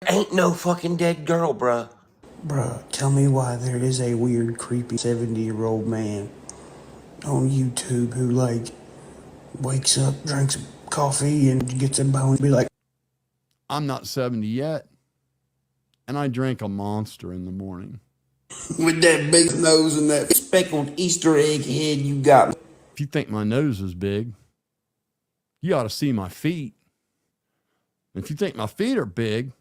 Ain't no fucking dead girl, bruh. Bruh, tell me why there is a weird, creepy 70-year-old man on YouTube who, like, wakes up, drinks coffee, and gets a bone and be like, I'm not 70 yet, and I drink a Monster in the morning. with that big nose and that speckled Easter egg head you got. If you think my nose is big, you ought to see my feet. If you think my feet are big,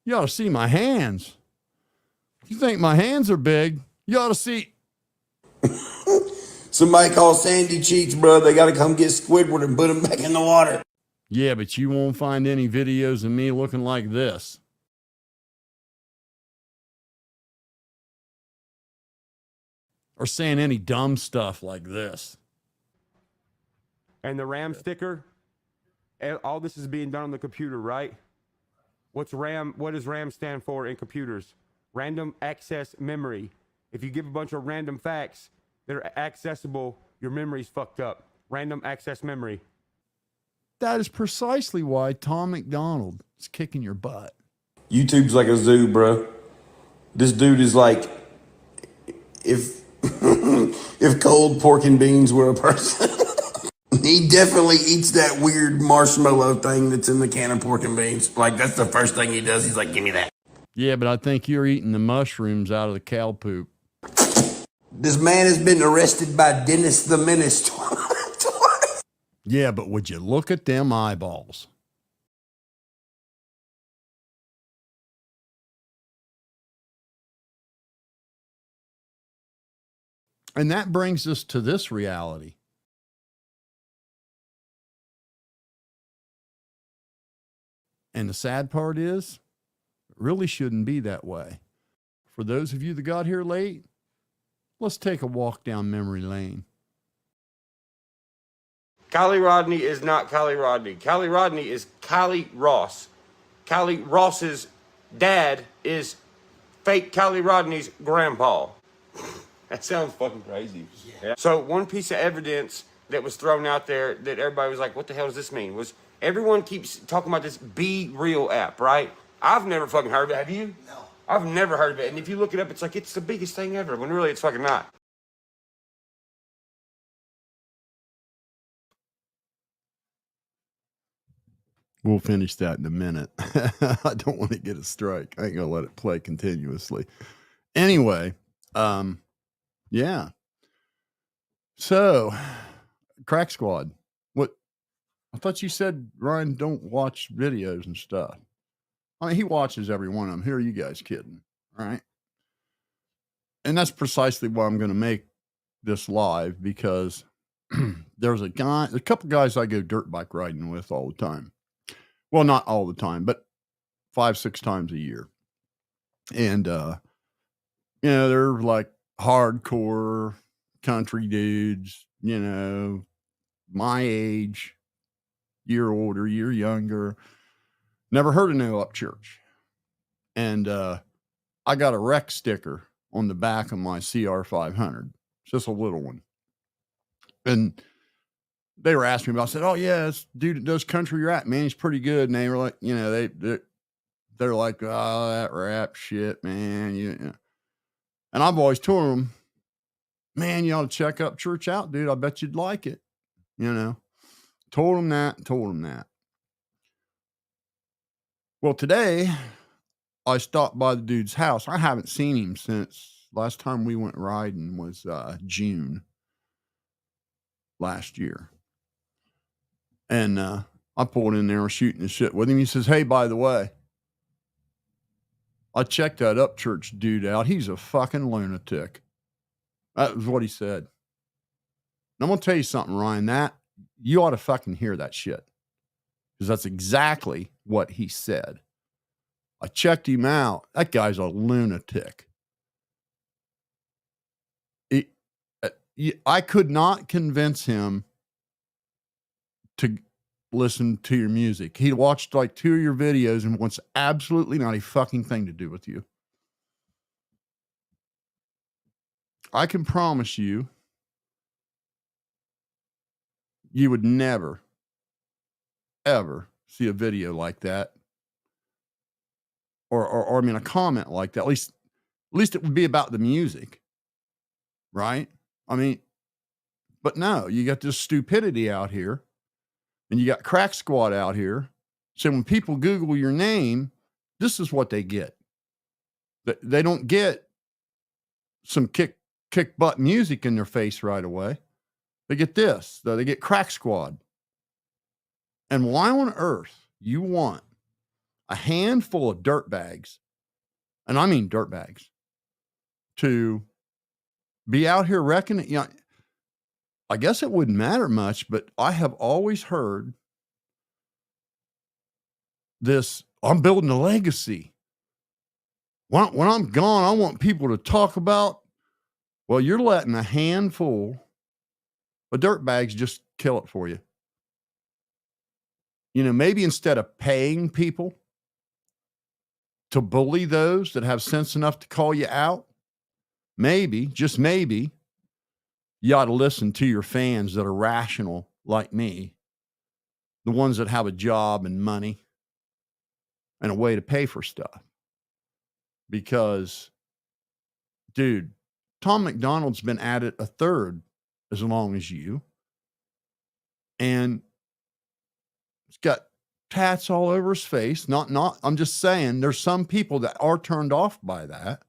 you ought to see my hands. If you think my hands are big, you ought to see. Somebody call Sandy Cheeks, bro. They gotta come get Squidward and put him back in the water. Yeah, but you won't find any videos of me looking like this. Or saying any dumb stuff like this. And the RAM sticker, all this is being done on the computer, right? What's RAM? What does RAM stand for in computers? Random access memory. If you give a bunch of random facts that are accessible, your memory's fucked up. Random access memory. That is precisely why Tom McDonald is kicking your butt. YouTube's like a zoo, bro. This dude is like, if if cold pork and beans were a person. He definitely eats that weird marshmallow thing that's in the can of pork and beans. Like, that's the first thing he does. He's like, give me that. Yeah, but I think you're eating the mushrooms out of the cow poop. This man has been arrested by Dennis the Menace twice. Yeah, but would you look at them eyeballs? And that brings us to this reality. And the sad part is, it really shouldn't be that way. For those of you that got here late, let's take a walk down memory lane. Kylie Rodney is not Kylie Rodney. Kylie Rodney is Kylie Ross. Kylie Ross's dad is fake Kylie Rodney's grandpa. That sounds fucking crazy. Yeah. So one piece of evidence that was thrown out there that everybody was like, what the hell does this mean? Was everyone keeps talking about this Be Real app, right? I've never fucking heard of it. Have you? No. I've never heard of it. And if you look it up, it's like it's the biggest thing ever, when really it's fucking not. We'll finish that in a minute. I don't want to get a strike. I ain't going to let it play continuously. Anyway, yeah. So, Crack Squad, what? I thought you said Ryan don't watch videos and stuff. I mean, he watches every one of them. Who are you guys kidding? All right. And that's precisely why I'm going to make this live, because there's a couple guys I go dirt bike riding with all the time. Well, not all the time, but 5-6 times a year. And, they're like hardcore country dudes, my age, year older, year younger. Never heard of no Upchurch. And I got a RHEC sticker on the back of my CR500. It's just a little one. And they were asking me about, I said, oh, yeah, this dude that does country rap, man, he's pretty good. And they were like, they're like, oh, that rap shit, man. And I've always told them, man, you ought to check Upchurch out, dude. I bet you'd like it. Told them that. Well, today I stopped by the dude's house. I haven't seen him since last time we went riding was June last year. And I pulled in there shooting the shit with him. He says, hey, by the way, I checked that Upchurch dude out. He's a fucking lunatic. That was what he said. And I'm going to tell you something, Ryan, that you ought to fucking hear that shit. Because that's exactly what he said. I checked him out. That guy's a lunatic. I could not convince him to listen to your music. He watched like 2 of your videos and wants absolutely not a fucking thing to do with you. I can promise you, you would never, ever see a video like that or I mean, a comment like that. At least it would be about the music, right? I mean, but no, you got this stupidity out here, and you got Crack Squad out here. So when people Google your name, this is what they get. They don't get some kick butt music in their face right away. They get this. They get Crack Squad. And why on earth you want a handful of dirtbags, and I mean dirtbags, to be out here wrecking it? You know, I guess it wouldn't matter much, but I have always heard this: I'm building a legacy. When I'm gone, I want people to talk about. Well, you're letting a handful of dirtbags just kill it for you. You know, maybe instead of paying people to bully those that have sense enough to call you out, maybe, just maybe, you ought to listen to your fans that are rational like me, the ones that have a job and money and a way to pay for stuff. Because, dude, Tom McDonald's been at it a third as long as you. And he's got tats all over his face. I'm just saying there's some people that are turned off by that.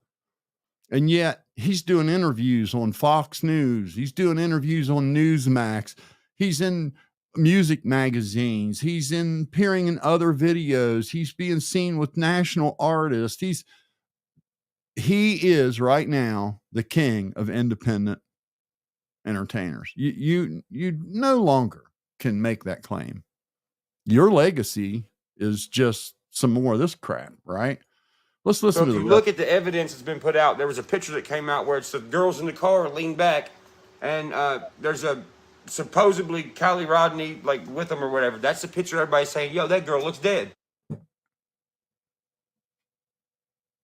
And yet he's doing interviews on Fox News. He's doing interviews on Newsmax. He's in music magazines. He's appearing in other videos. He's being seen with national artists. He is right now the king of independent entertainers. You no longer can make that claim. Your legacy is just some more of this crap, right? Let's listen to if the you look at the evidence that's been put out, there was a picture that came out where it's the girls in the car lean back, and there's a supposedly Kylie Rodney like with them or whatever. That's the picture everybody's saying, yo, that girl looks dead.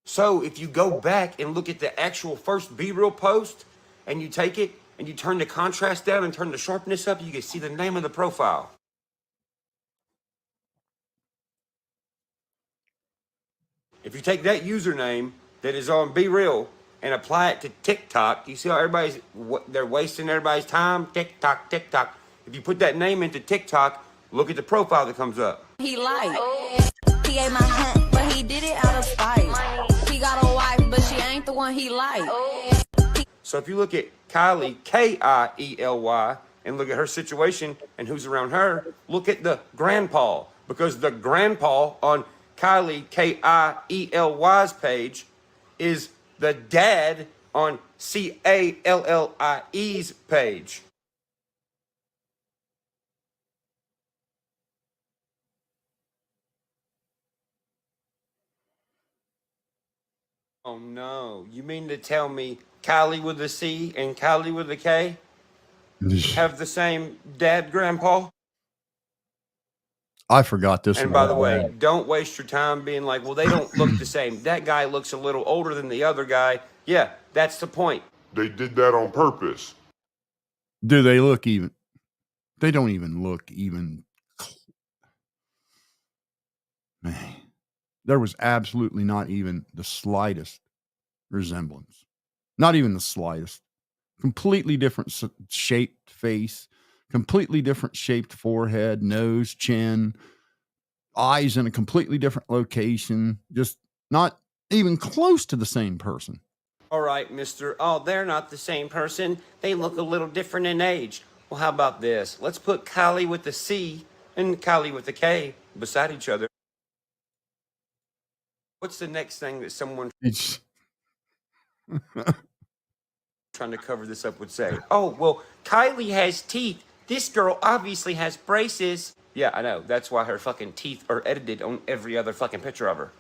So if you go back and look at the actual first B-Real post, and you take it and you turn the contrast down and turn the sharpness up, you can see the name of the profile. If you take that username that is on BeReal and apply it to TikTok, you see how they're wasting everybody's time? TikTok. If you put that name into TikTok, look at the profile that comes up. He lied. He ate my hunt, but he did it out of spite. He got a wife, but she ain't the one he liked. So if you look at Kylie, Kiely, and look at her situation and who's around her, look at the grandpa. Because the grandpa on Kylie, Kiely's page is the dad on Callie's page. Oh no, you mean to tell me Kylie with a C and Kylie with a K have the same dad, grandpa? I forgot this. And by the way, don't waste your time being like, well, they don't look the same. That guy looks a little older than the other guy. Yeah, that's the point. They did that on purpose. Do they look even? They don't even look even. Man, there was absolutely not even the slightest resemblance. Not even the slightest. Completely different shaped face, completely different shaped forehead, nose, chin, eyes in a completely different location. Just not even close to the same person. All right, mister. Oh, they're not the same person. They look a little different in age. Well, how about this? Let's put Kylie with the C and Kylie with the K beside each other. What's the next thing that someone trying to cover this up would say? Oh, well, Kylie has teeth. This girl obviously has braces. Yeah, I know. That's why her fucking teeth are edited on every other fucking picture of her.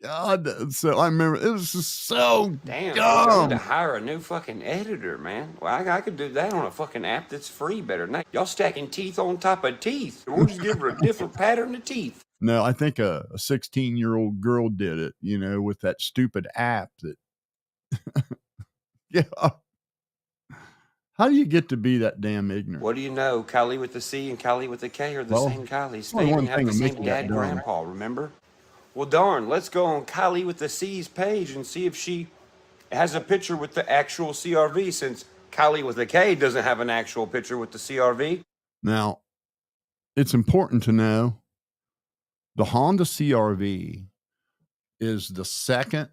God, so I remember it was just so damn. dumb. I need to hire a new fucking editor, man. Well, I could do that on a fucking app that's free better than that. Y'all stacking teeth on top of teeth. We'll just give her a different pattern of teeth. No, I think a 16-year-old girl did it, you know, with that stupid app that, yeah. How do you get to be that damn ignorant? What do you know? Kylie with the C and Kylie with the K are the Well, same Kylies. only They one even have thing the will make same you that dad dumb. grandpa, remember? Well, darn, let's go on Kylie with the C's page and see if she has a picture with the actual CRV, since Kylie with the K doesn't have an actual picture with the CRV. Now, it's important to know the Honda CRV is the second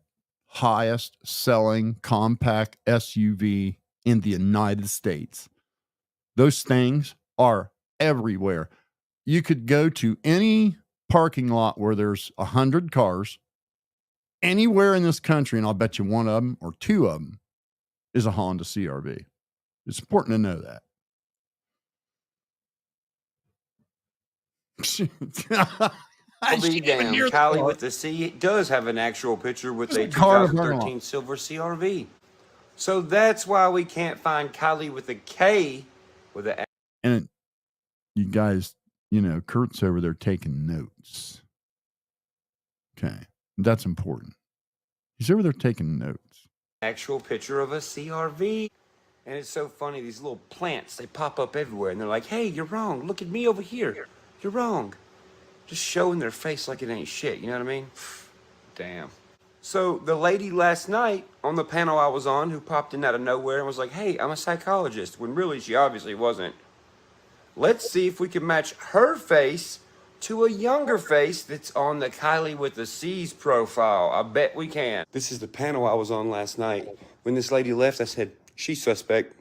highest selling compact SUV in the United States. Those things are everywhere. You could go to any parking lot where there's 100 cars anywhere in this country, and I'll bet you one of them or two of them is a Honda CRV. It's important to know that. I'll be damned. Kylie with the C does have an actual picture with a 2013 silver CRV. So that's why we can't find Kylie with a K with a. And you guys, you know, Kurt's over there taking notes. Okay. That's important. He's over there taking notes. Actual picture of a CRV. And it's so funny, these little plants, they pop up everywhere and they're like, hey, you're wrong. Look at me over here. You're wrong. Just showing their face like it ain't shit, you know what I mean? Damn. So the lady last night on the panel I was on who popped in out of nowhere and was like, hey, I'm a psychologist, when really she obviously wasn't. Let's see if we can match her face to a younger face that's on the Kylie with the C's profile. I bet we can. This is the panel I was on last night. When this lady left, I said, she's suspect.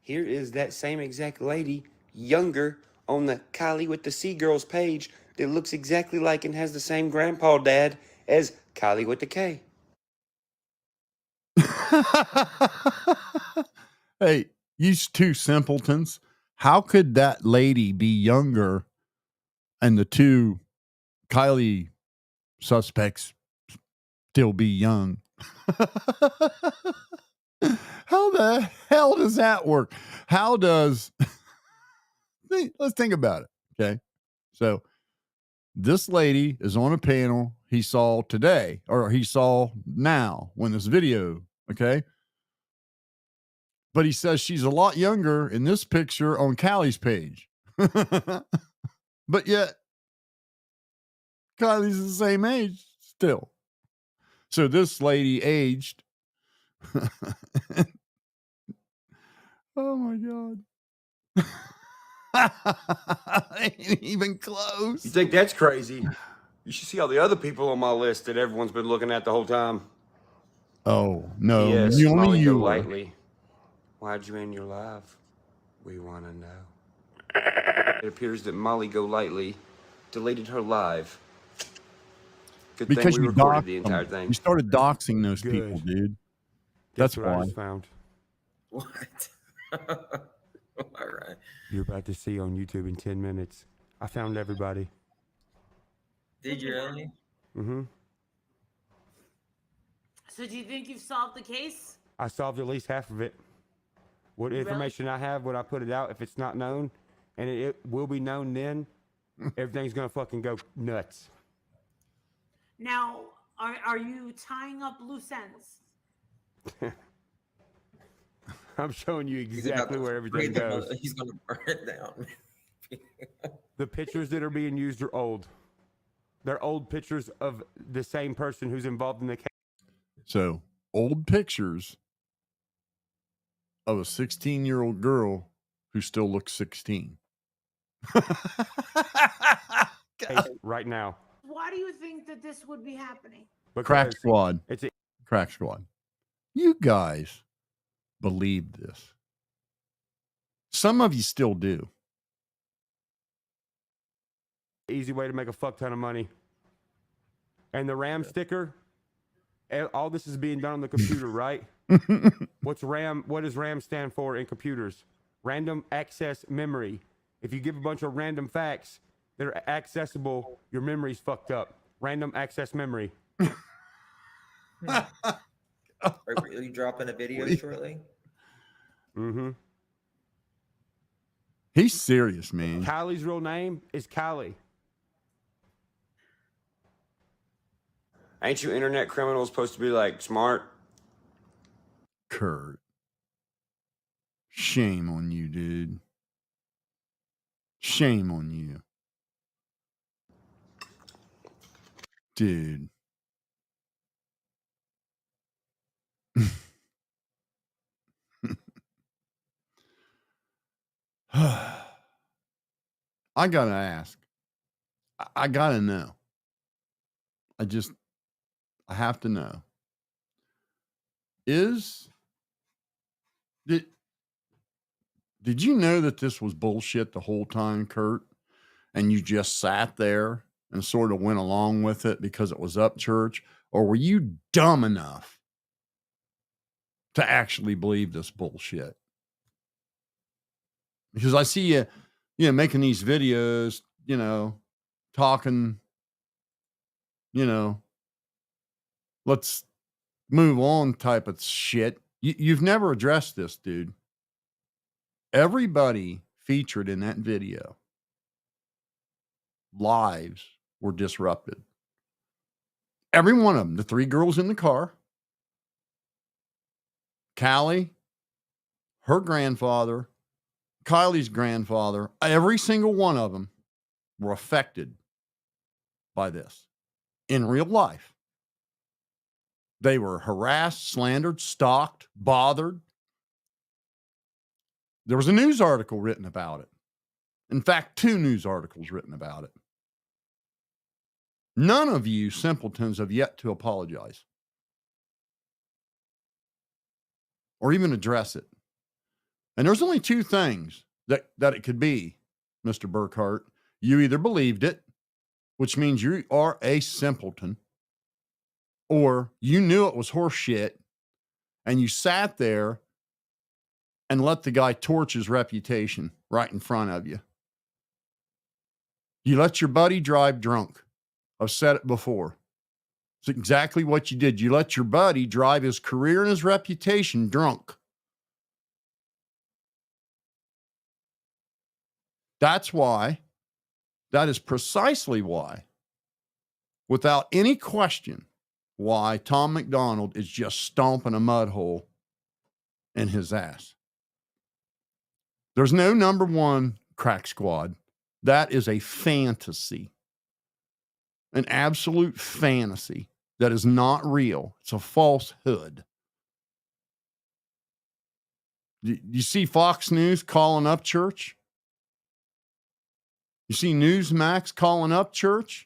Here is that same exact lady, younger, on the Kylie with the C girls page that looks exactly like and has the same grandpa dad as Kylie with the K. Hey, you two simpletons. How could that lady be younger and the two Kylie suspects still be young? How the hell does that work? How does let's think about it. Okay. So this lady is on a panel he saw today, or he saw now when this video, okay? But he says she's a lot younger in this picture on Kylie's page. But yet Kylie's the same age still. So this lady aged. Oh my God. Ain't even close. You think that's crazy? You should see all the other people on my list that everyone's been looking at the whole time. Oh, no. Yes, You only Molly you Go were. Lightly. Why'd you end your life? We want to know. It appears that Molly Go Lightly deleted her live. Good Because thing we you recorded doxed the entire them. thing. You started doxing those Good. people, dude. Guess That's what I why. just found. What? All right. You're about to see on YouTube in 10 minutes. I found everybody. Did you really? Mm-hmm. So do you think you've solved the case? I solved at least half of it. What information I have, when I put it out, if it's not known, and it will be known then, everything's going to fucking go nuts. Now, are you tying up loose ends? I'm showing you exactly where everything goes. He's going to burn it down. The pictures that are being used are old. They're old pictures of the same person who's involved in the case. So, old pictures of a 16-year-old girl who still looks 16. Right now. Why do you think that this would be happening? Crack Squad. It's Crack Squad. You guys believe this. Some of you still do. easy way to make a fuck ton of money. And the RAM sticker, all this is being done on the computer, right? What's RAM? What does RAM stand for in computers? Random access memory. If you give a bunch of random facts that are accessible, your memory's fucked up. Random access memory. Are you dropping a video shortly? Mm-hmm. He's serious, man. Kylie's real name is Kylie. Ain't you internet criminals supposed to be like smart? Kurt. Shame on you, dude. Shame on you. Dude. I gotta ask. I gotta know. I have to know. Did you know that this was bullshit the whole time, Kurt? And you just sat there and sort of went along with it because it was Upchurch? Or were you dumb enough to actually believe this bullshit? Because I see you making these videos, talking, let's move on type of shit. You've never addressed this, dude. Everybody featured in that video, lives were disrupted. Every one of them, the 3 girls in the car, Callie, her grandfather, Kylie's grandfather, every single one of them were affected by this in real life. They were harassed, slandered, stalked, bothered. There was a news article written about it. In fact, 2 news articles written about it. None of you simpletons have yet to apologize or even address it. And there's only 2 things that it could be, Mr. Burkhart. You either believed it, which means you are a simpleton, or you knew it was horse shit and you sat there and let the guy torch his reputation right in front of you. You let your buddy drive drunk. I've said it before. It's exactly what you did. You let your buddy drive his career and his reputation drunk. That's why, that is precisely why, without any question, why Tom McDonald is just stomping a mud hole in his ass. There's no number 1 crack squad. That is a fantasy, an absolute fantasy that is not real. It's a falsehood. You see Fox News calling Upchurch? You see Newsmax calling Upchurch?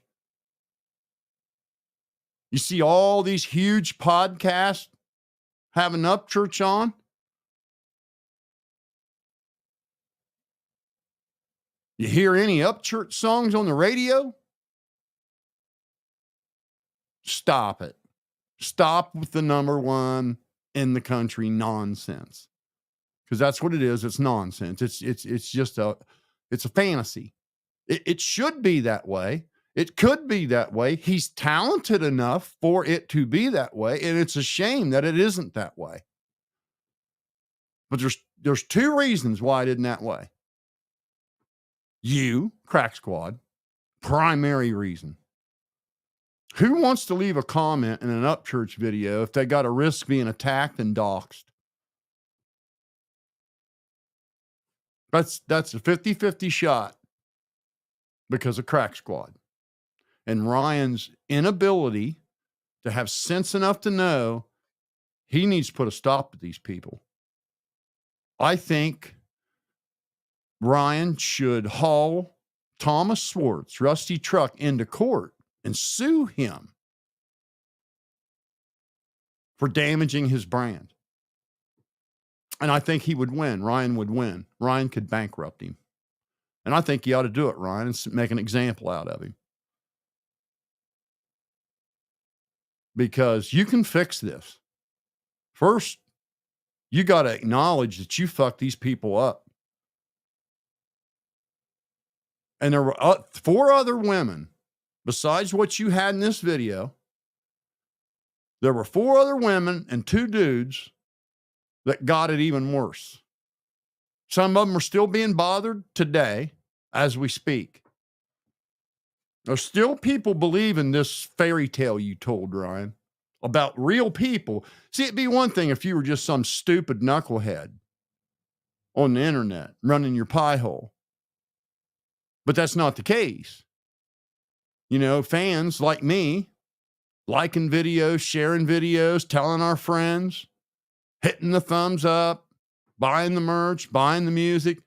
You see all these huge podcasts having Upchurch on? You hear any Upchurch songs on the radio? Stop it. Stop with the number 1 in the country nonsense. Because that's what it is. It's nonsense. It's just a fantasy. It should be that way. It could be that way. He's talented enough for it to be that way. And it's a shame that it isn't that way. But there's 2 reasons why it isn't that way. You, Crack Squad, primary reason. Who wants to leave a comment in an Upchurch video if they got to risk being attacked and doxxed? That's a 50-50 shot because of Crack Squad. And Ryan's inability to have sense enough to know he needs to put a stop to these people. I think Ryan should haul Thomas Swartz, Rusty Truck, into court and sue him for damaging his brand. And I think he would win. Ryan would win. Ryan could bankrupt him. And I think you ought to do it, Ryan, and make an example out of him. Because you can fix this. First, you got to acknowledge that you fucked these people up. And there were 4 other women, besides what you had in this video. There were 4 other women and 2 dudes that got it even worse. Some of them are still being bothered today as we speak. There's still people believe in this fairy tale you told, Ryan, about real people. See, it'd be one thing if you were just some stupid knucklehead on the internet running your pie hole. But that's not the case. You know, fans like me, liking videos, sharing videos, telling our friends, hitting the thumbs up, buying the merch, buying the music.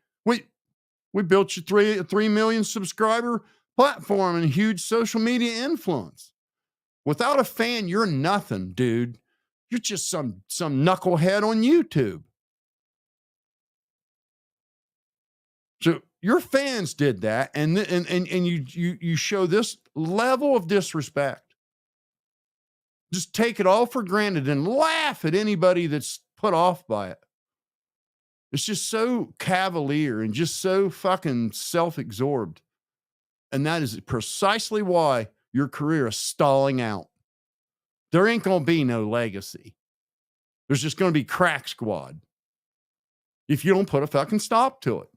We built you 3 million subscriber platform and huge social media influence. Without a fan, you're nothing, dude. You're just some knucklehead on YouTube. So your fans did that, and you show this level of disrespect. Just take it all for granted and laugh at anybody that's put off by it. It's just so cavalier and just so fucking self-absorbed. And that is precisely why your career is stalling out. There ain't going to be no legacy. There's just going to be crack squad if you don't put a fucking stop to it.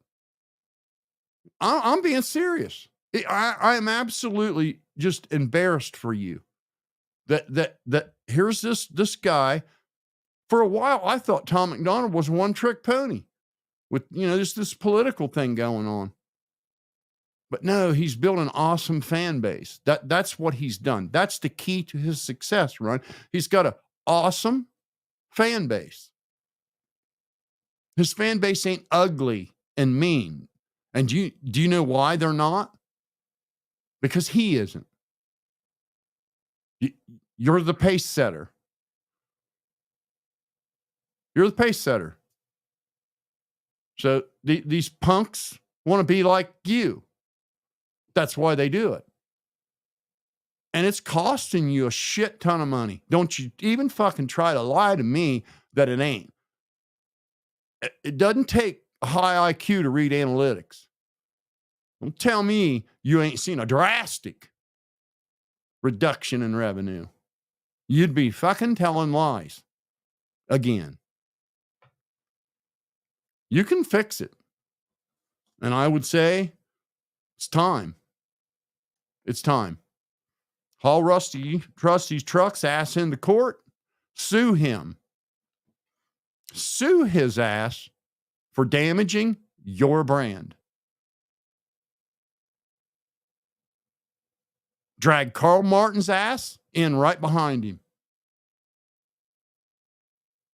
I'm being serious. I am absolutely just embarrassed for you that here's this guy. For a while, I thought Tom McDonald was a one-trick pony with, you know, just this political thing going on. But no, he's built an awesome fan base. That's what he's done. That's the key to his success, Ron. He's got an awesome fan base. His fan base ain't ugly and mean. And do you know why they're not? Because he isn't. You're the pace setter. You're the pace setter. So these punks want to be like you. That's why they do it. And it's costing you a shit ton of money. Don't you even fucking try to lie to me that it ain't. It doesn't take a high IQ to read analytics. Don't tell me you ain't seen a drastic reduction in revenue. You'd be fucking telling lies again. You can fix it. And I would say it's time. It's time. Haul Rusty's truck's ass into court. Sue him. Sue his ass for damaging your brand. Drag Carl Martin's ass in right behind him.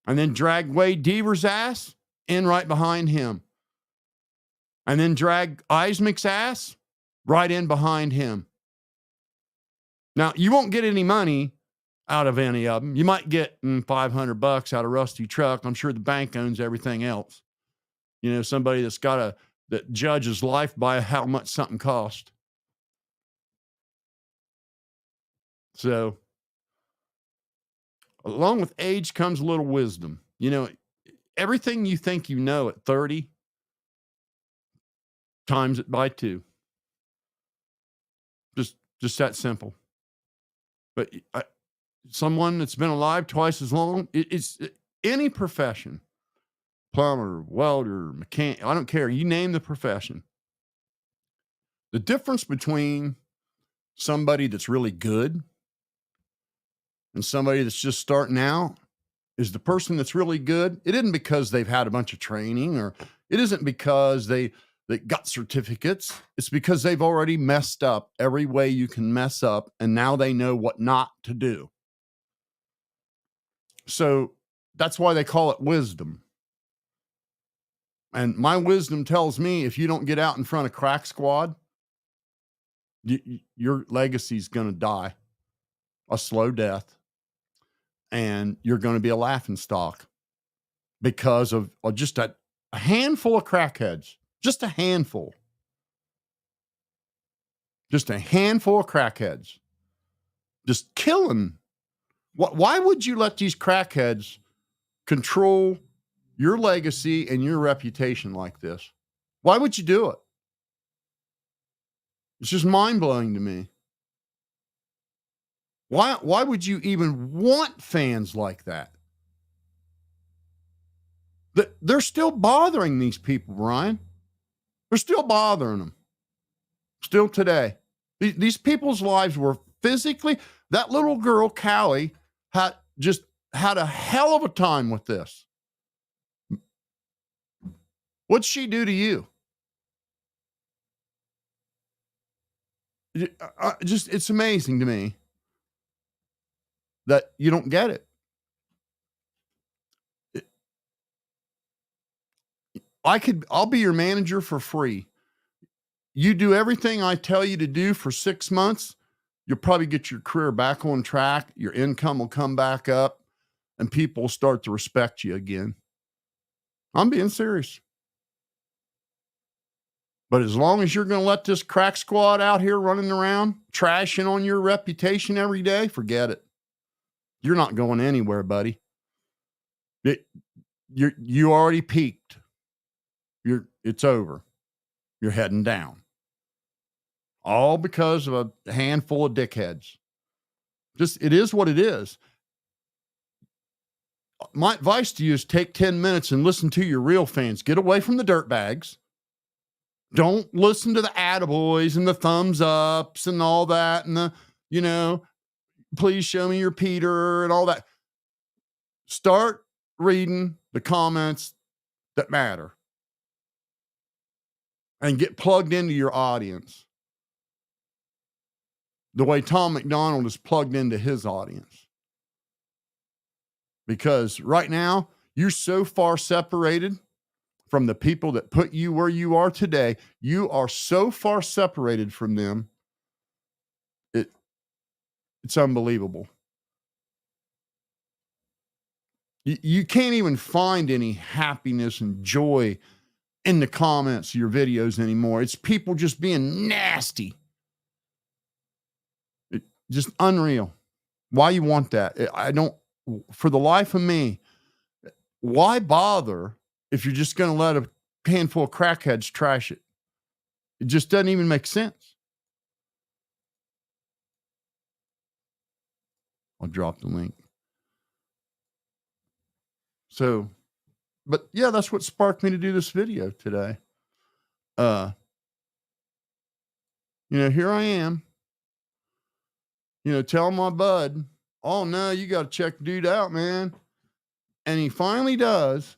And then drag Wade Deaver's ass in right behind him. And then drag Eismick's ass right in behind him. Now, you won't get any money out of any of them. You might get $500 out of Rusty Truck. I'm sure the bank owns everything else. You know, somebody that judges life by how much something cost. So, along with age comes a little wisdom. You know, everything you think you know at 30, times it by 2. Just that simple. But someone that's been alive twice as long, it's any profession, plumber, welder, mechanic, I don't care. You name the profession. The difference between somebody that's really good and somebody that's just starting out is the person that's really good. It isn't because they've had a bunch of training, or it isn't because they got certificates. It's because they've already messed up every way you can mess up, and now they know what not to do. So that's why they call it wisdom. And my wisdom tells me if you don't get out in front of crack squad, your legacy's going to die a slow death, and you're going to be a laughingstock because of just a handful of crackheads. Just a handful. Just a handful of crackheads. Just killing. Why would you let these crackheads control your legacy and your reputation like this? Why would you do it? It's just mind-blowing to me. Why would you even want fans like that? They're still bothering these people, Ryan. They're still bothering them. Still today. These people's lives were physically, that little girl, Callie, had a hell of a time with this. What'd she do to you? It's amazing to me that you don't get it. I'll be your manager for free. You do everything I tell you to do for 6 months, you'll probably get your career back on track. Your income will come back up and people will start to respect you again. I'm being serious. But as long as you're going to let this crack squad out here running around, trashing on your reputation every day, forget it. You're not going anywhere, buddy. You already peaked. It's over. You're heading down. All because of a handful of dickheads. It is what it is. My advice to you is take 10 minutes and listen to your real fans. Get away from the dirtbags. Don't listen to the attaboys and the thumbs ups and all that and the, please show me your Peter and all that. Start reading the comments that matter and get plugged into your audience the way Tom McDonald is plugged into his audience. Because right now, you're so far separated from the people that put you where you are today. You are so far separated from them. It's unbelievable. You can't even find any happiness and joy in the comments of your videos anymore. It's people just being nasty. Just unreal. Why you want that? I don't, for the life of me, why bother if you're just going to let a handful of crackheads trash it? It just doesn't even make sense. I'll drop the link. So, but yeah, that's what sparked me to do this video today. Here I am, tell my bud, oh no, you got to check the dude out, man. And he finally does.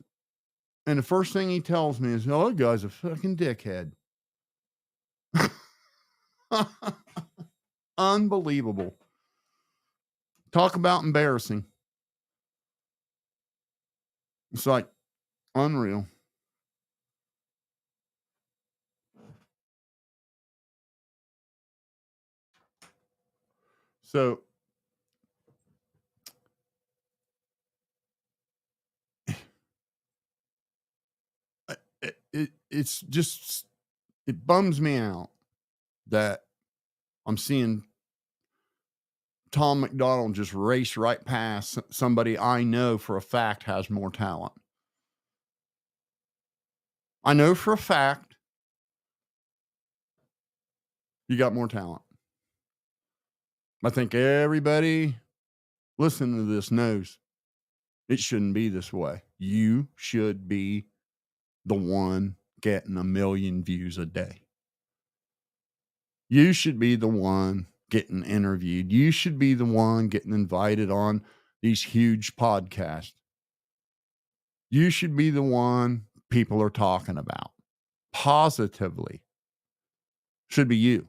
And the first thing he tells me is, oh, that guy's a fucking dickhead. Unbelievable. Talk about embarrassing. It's like unreal. So it's just, it bums me out that I'm seeing Tom McDonald just race right past somebody I know for a fact has more talent. I know for a fact you got more talent. I think everybody listening to this knows it shouldn't be this way. You should be the one getting 1 million views a day. You should be the one getting interviewed. You should be the one getting invited on these huge podcasts. You should be the one people are talking about positively. Should be you.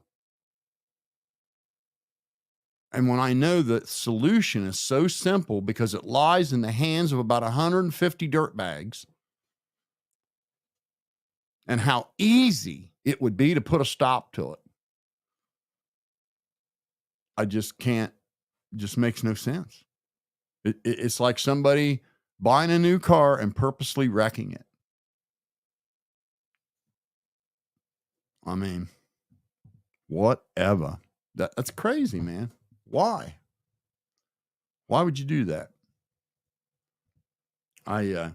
And when I know the solution is so simple because it lies in the hands of about 150 dirtbags, and how easy it would be to put a stop to it, I just can't, just makes no sense. It's like somebody buying a new car and purposely wrecking it. I mean, whatever. That's crazy, man. Why? Why would you do that? I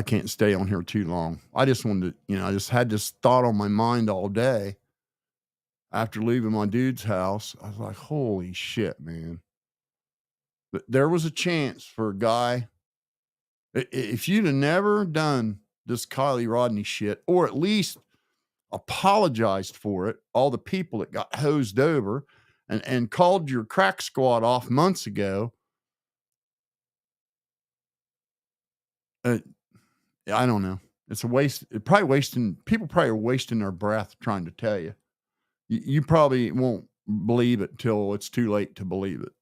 can't stay on here too long. I just wanted to, I just had this thought on my mind all day after leaving my dude's house. I was like, holy shit, man. But there was a chance for a guy. If you'd have never done this Kylie Rodney shit, or at least apologized for it, all the people that got hosed over and called your crack squad off months ago, I don't know. It's a waste. People probably are wasting their breath trying to tell you. You probably won't believe it till it's too late to believe it.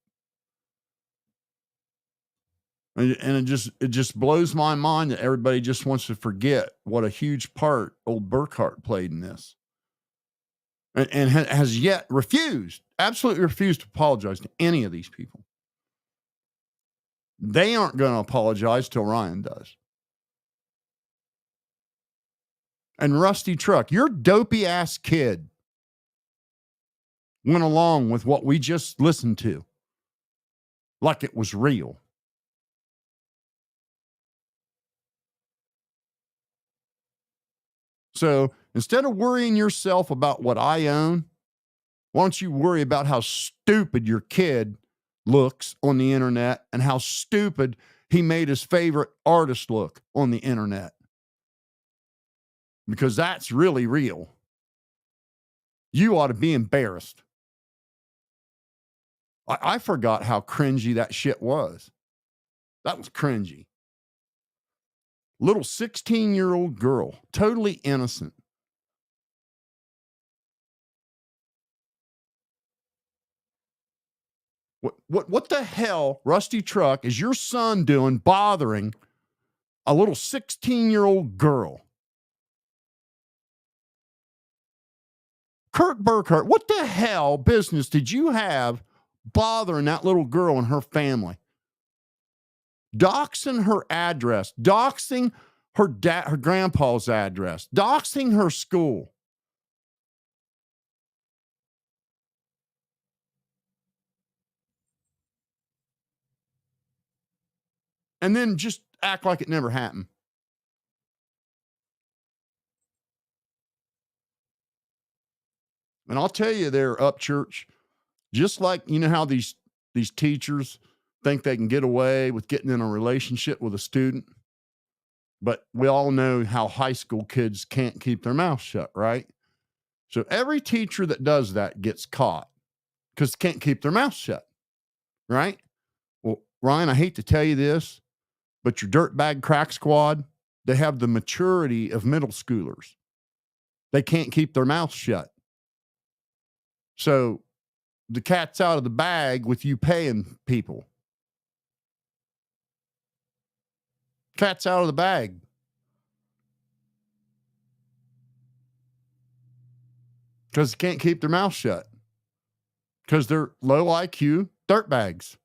And it just blows my mind that everybody just wants to forget what a huge part old Burkhart played in this. And has yet absolutely refused to apologize to any of these people. They aren't going to apologize till Ryan does. And Rusty Truck, your dopey ass kid went along with what we just listened to like it was real. So instead of worrying yourself about what I own, why don't you worry about how stupid your kid looks on the internet and how stupid he made his favorite artist look on the internet? Because that's really real. You ought to be embarrassed. I forgot how cringy that shit was. That was cringy. Little 16-year-old girl, totally innocent. What the hell, Rusty Truck, is your son doing bothering a little 16-year-old girl? Kurt Burkhart, what the hell business did you have bothering that little girl and her family? Doxing her address, doxing her grandpa's address, doxing her school. And then just act like it never happened. And I'll tell you there, Upchurch, just like, you know how these teachers think they can get away with getting in a relationship with a student, but we all know how high school kids can't keep their mouth shut, right? So every teacher that does that gets caught because they can't keep their mouth shut, right? Well, Ryan, I hate to tell you this, but your dirtbag crack squad, they have the maturity of middle schoolers. They can't keep their mouth shut. So the cat's out of the bag with you paying people. Cat's out of the bag. Because they can't keep their mouth shut. Because they're low IQ dirtbags.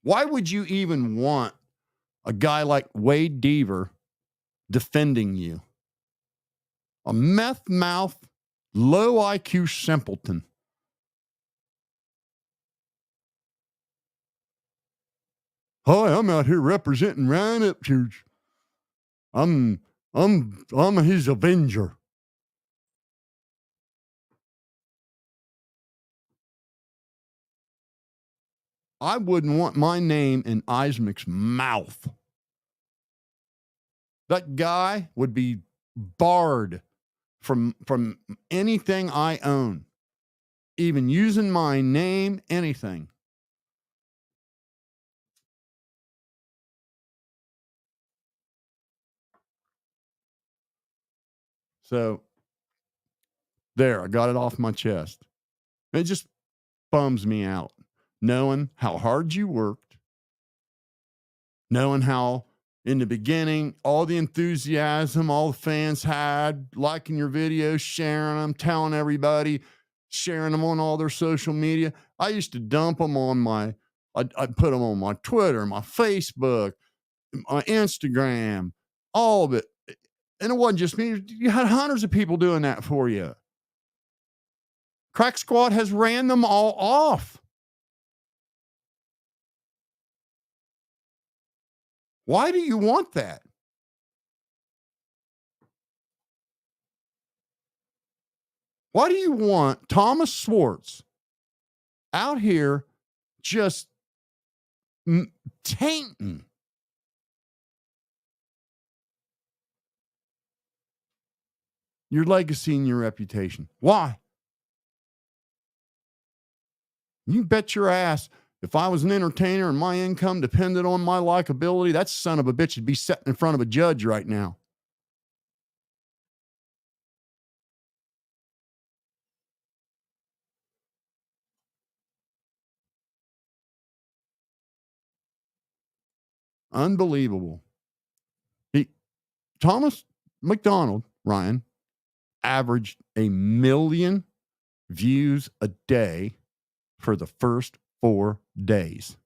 Why would you even want a guy like Wade Deaver defending you? A meth mouth, low IQ simpleton. Hi, I'm out here representing Ryan Upchurch. I'm his avenger. I wouldn't want my name in Ismic's mouth. That guy would be barred from anything I own, even using my name, anything. So there, I got it off my chest. It just bums me out knowing how hard you worked, knowing how in the beginning, all the enthusiasm all the fans had, liking your videos, sharing them, telling everybody, sharing them on all their social media. I used to dump them on I'd put them on my Twitter, my Facebook, my Instagram, all of it. And it wasn't just me. You had hundreds of people doing that for you. Crack Squad has ran them all off. Why do you want that? Why do you want Thomas Swartz out here just tainting your legacy and your reputation. Why? You bet your ass, if I was an entertainer and my income depended on my likability, that son of a bitch would be sitting in front of a judge right now. Unbelievable. Thomas McDonald, Ryan, averaged 1 million views a day for the first 4 days.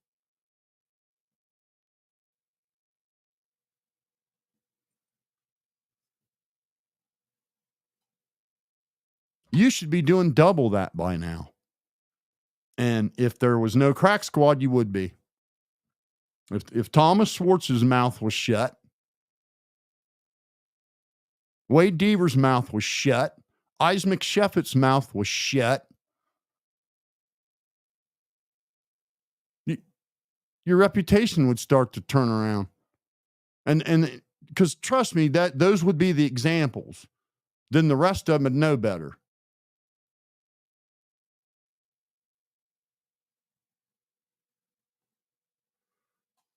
You should be doing double that by now. And if there was no crack squad, you would be. If Thomas Schwartz's mouth was shut, Wade Deaver's mouth was shut, Isaac Sheffett's mouth was shut, your reputation would start to turn around. And because trust me, that those would be the examples. Then the rest of them would know better.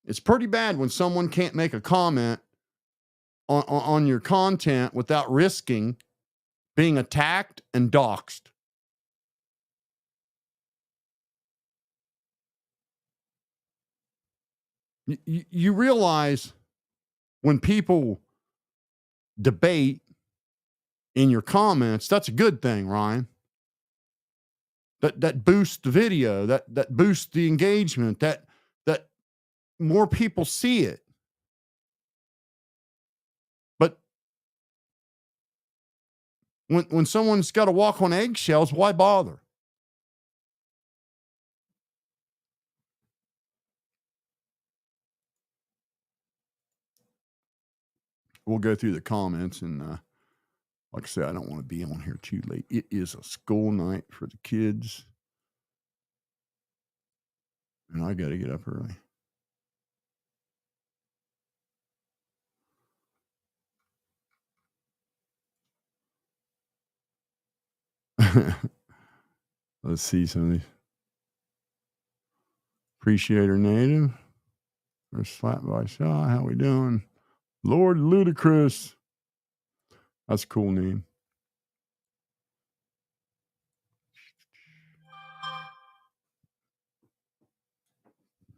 It's pretty bad when someone can't make a comment on your content without risking being attacked and doxxed. You realize when people debate in your comments, that's a good thing, Ryan. That boosts the video, that boosts the engagement, that more people see it. But when someone's got to walk on eggshells, why bother? We'll go through the comments, and like I said, I don't want to be on here too late. It is a school night for the kids, and I got to get up early. Let's see some of these. Appreciator Native. Or Slap by Shaw. How we doing? Lord Ludicrous. That's a cool name.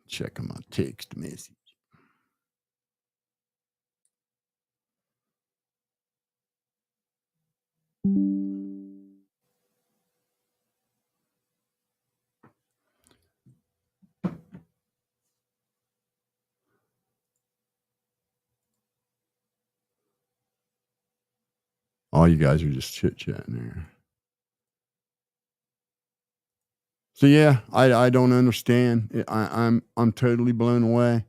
Checking my text message. All you guys are just chit-chatting there. So yeah, I don't understand. I'm totally blown away.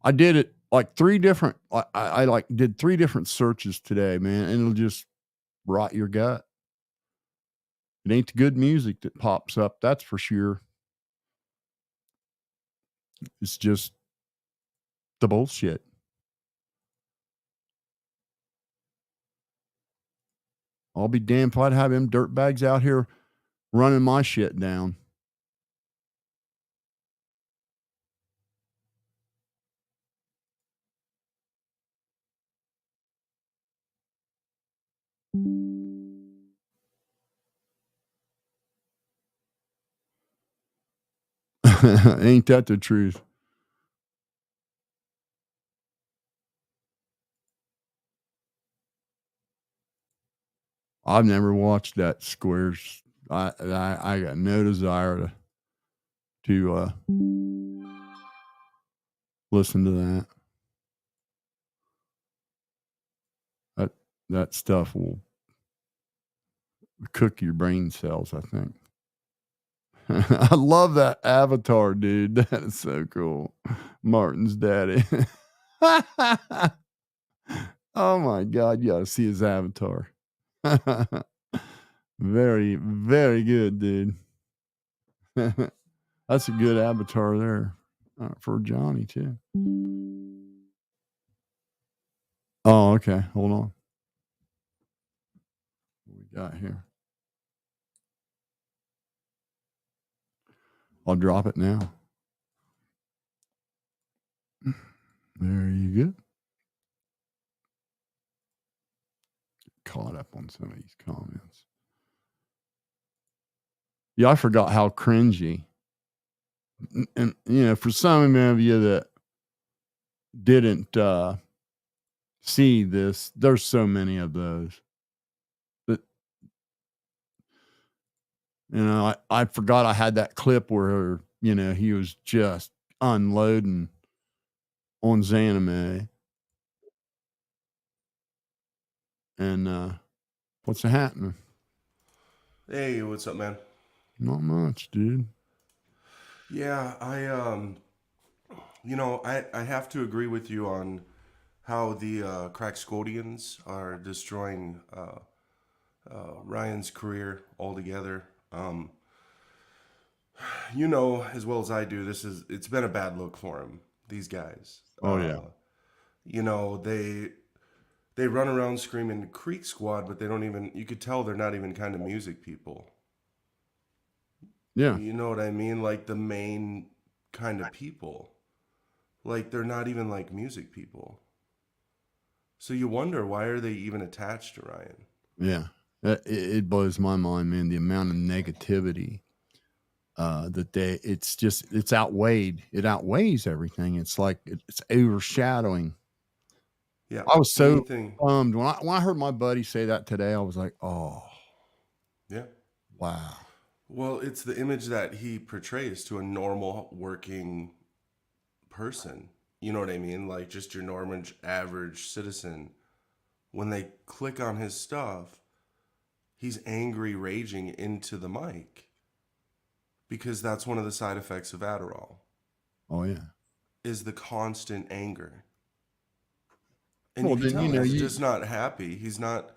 I did it like 3 different. I like did 3 different searches today, man, and it'll just rot your gut. It ain't the good music that pops up, that's for sure. It's just the bullshit. I'll be damned if I'd have them dirtbags out here running my shit down. Ain't that the truth? I've never watched that Squares. I got no desire to listen to that. That stuff will cook your brain cells, I think. I love that avatar, dude. That is so cool. Martin's daddy. Oh my God, you gotta see his avatar. Very, very good, dude. That's a good avatar there for Johnny too. Oh, okay. Hold on. What we got here? I'll drop it now. There you go. Caught up on some of these comments. Yeah, I forgot how cringy. And you know, for some of you that didn't see this, there's so many of those. But you know, I forgot I had that clip where, you know, he was just unloading on Xaname. And what's happening? Hey, what's up, man? Not much, dude. Yeah, I have to agree with you on how the Crackscodians are destroying Ryan's career altogether. You know as well as I do, it's been a bad look for him. These guys. Oh yeah. You know, they run around screaming Creek Squad, but they don't even. You could tell they're not even kind of music people. Yeah. You know what I mean? Like the main kind of people. Like they're not even like music people. So you wonder, why are they even attached to Ryan? Yeah. It blows my mind, man, the amount of negativity it's outweighed. It outweighs everything. It's like it's overshadowing. Yeah. I was so anything. bummed when I heard my buddy say that today. I was like, oh, Yeah. wow. Well, it's the image that he portrays to a normal working person. You know what I mean? Like just your normal average citizen. When they click on his stuff, he's angry, raging into the mic. Because that's one of the side effects of Adderall. Oh yeah. Is the constant anger. And Well, you can then, tell you know, he's just not happy. He's not,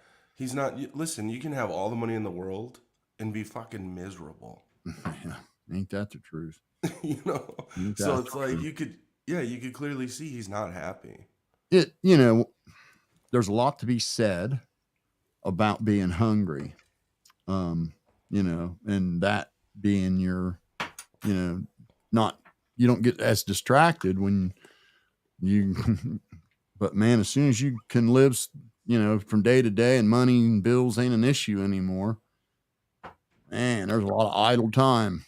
listen, you can have all the money in the world and be fucking miserable. Yeah. Ain't that the truth? You know? Ain't So that it's the like, truth? you could clearly see he's not happy. You know, there's a lot to be said about being hungry. You know, and that being your, you know, you don't get as distracted when you, but man, as soon as you can live, you know, from day to day and money and bills ain't an issue anymore, man, there's a lot of idle time.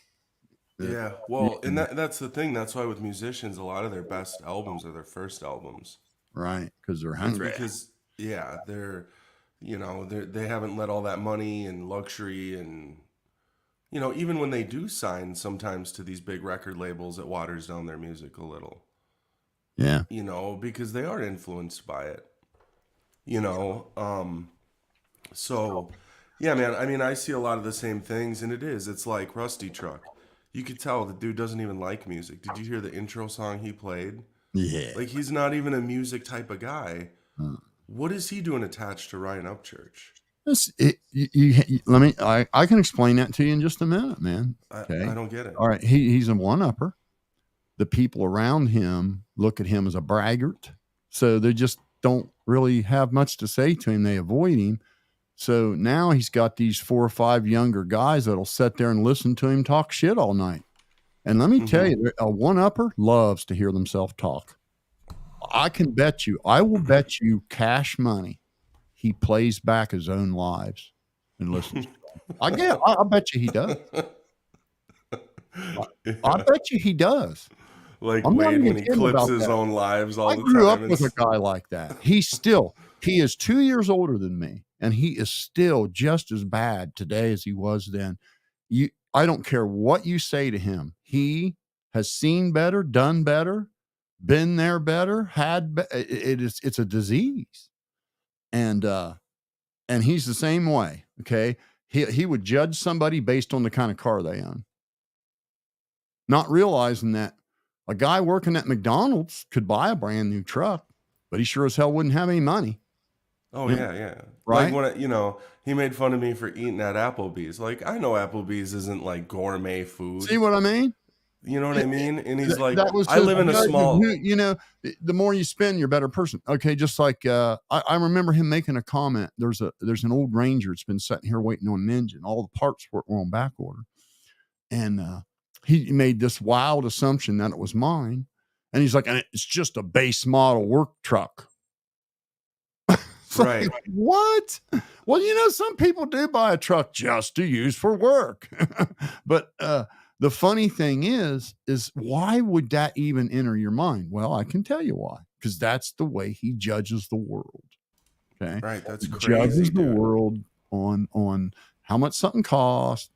Yeah. Well, and that's the thing. That's why with musicians, a lot of their best albums are their first albums. Right. Because they're It's hungry. because, yeah, they haven't let all that money and luxury and, you know, even when they do sign sometimes to these big record labels, it waters down their music a little. Yeah. You know, because they are influenced by it. You know, so yeah, man. I mean, I see a lot of the same things, and it's like Rusty Truck. You could tell the dude doesn't even like music. Did you hear the intro song he played? Yeah. Like he's not even a music type of guy. What is he doing attached to Ryan Upchurch? Let me. I can explain that to you in just a minute, man. Okay. I don't get it. All right. He's a one-upper. The people around him look at him as a braggart, so they just don't really have much to say to him. They avoid him. So now he's got these 4 or 5 younger guys that'll sit there and listen to him talk shit all night. And let me tell you, a one-upper loves to hear themselves talk. I will bet you cash money he plays back his own lives and listens to them. I bet you he does. I bet you he does. Like Wade when he clips his own lives all the time. I grew up with a guy like that. He is 2 years older than me, and he is still just as bad today as he was then. I don't care what you say to him. He has seen better, done better, been there better, it's a disease. And he's the same way. Okay. He would judge somebody based on the kind of car they own, not realizing that a guy working at McDonald's could buy a brand new truck, but he sure as hell wouldn't have any money. Oh yeah. Right. Like when he made fun of me for eating at Applebee's. Like I know Applebee's isn't like gourmet food. See what I mean? You know what I mean? And he's like, that was I live in a small. The more you spend, you're a better person. Okay, just like I remember him making a comment. There's an old Ranger that's been sitting here waiting on an engine. All the parts were on back order, and he made this wild assumption that it was mine, and he's like, and it's just a base model work truck. Right. Like, what? Well, some people do buy a truck just to use for work. But the funny thing is why would that even enter your mind? Well, I can tell you why. Because that's the way he judges the world. Okay. Right. That's He crazy. judges the Dude. world on how much something costs,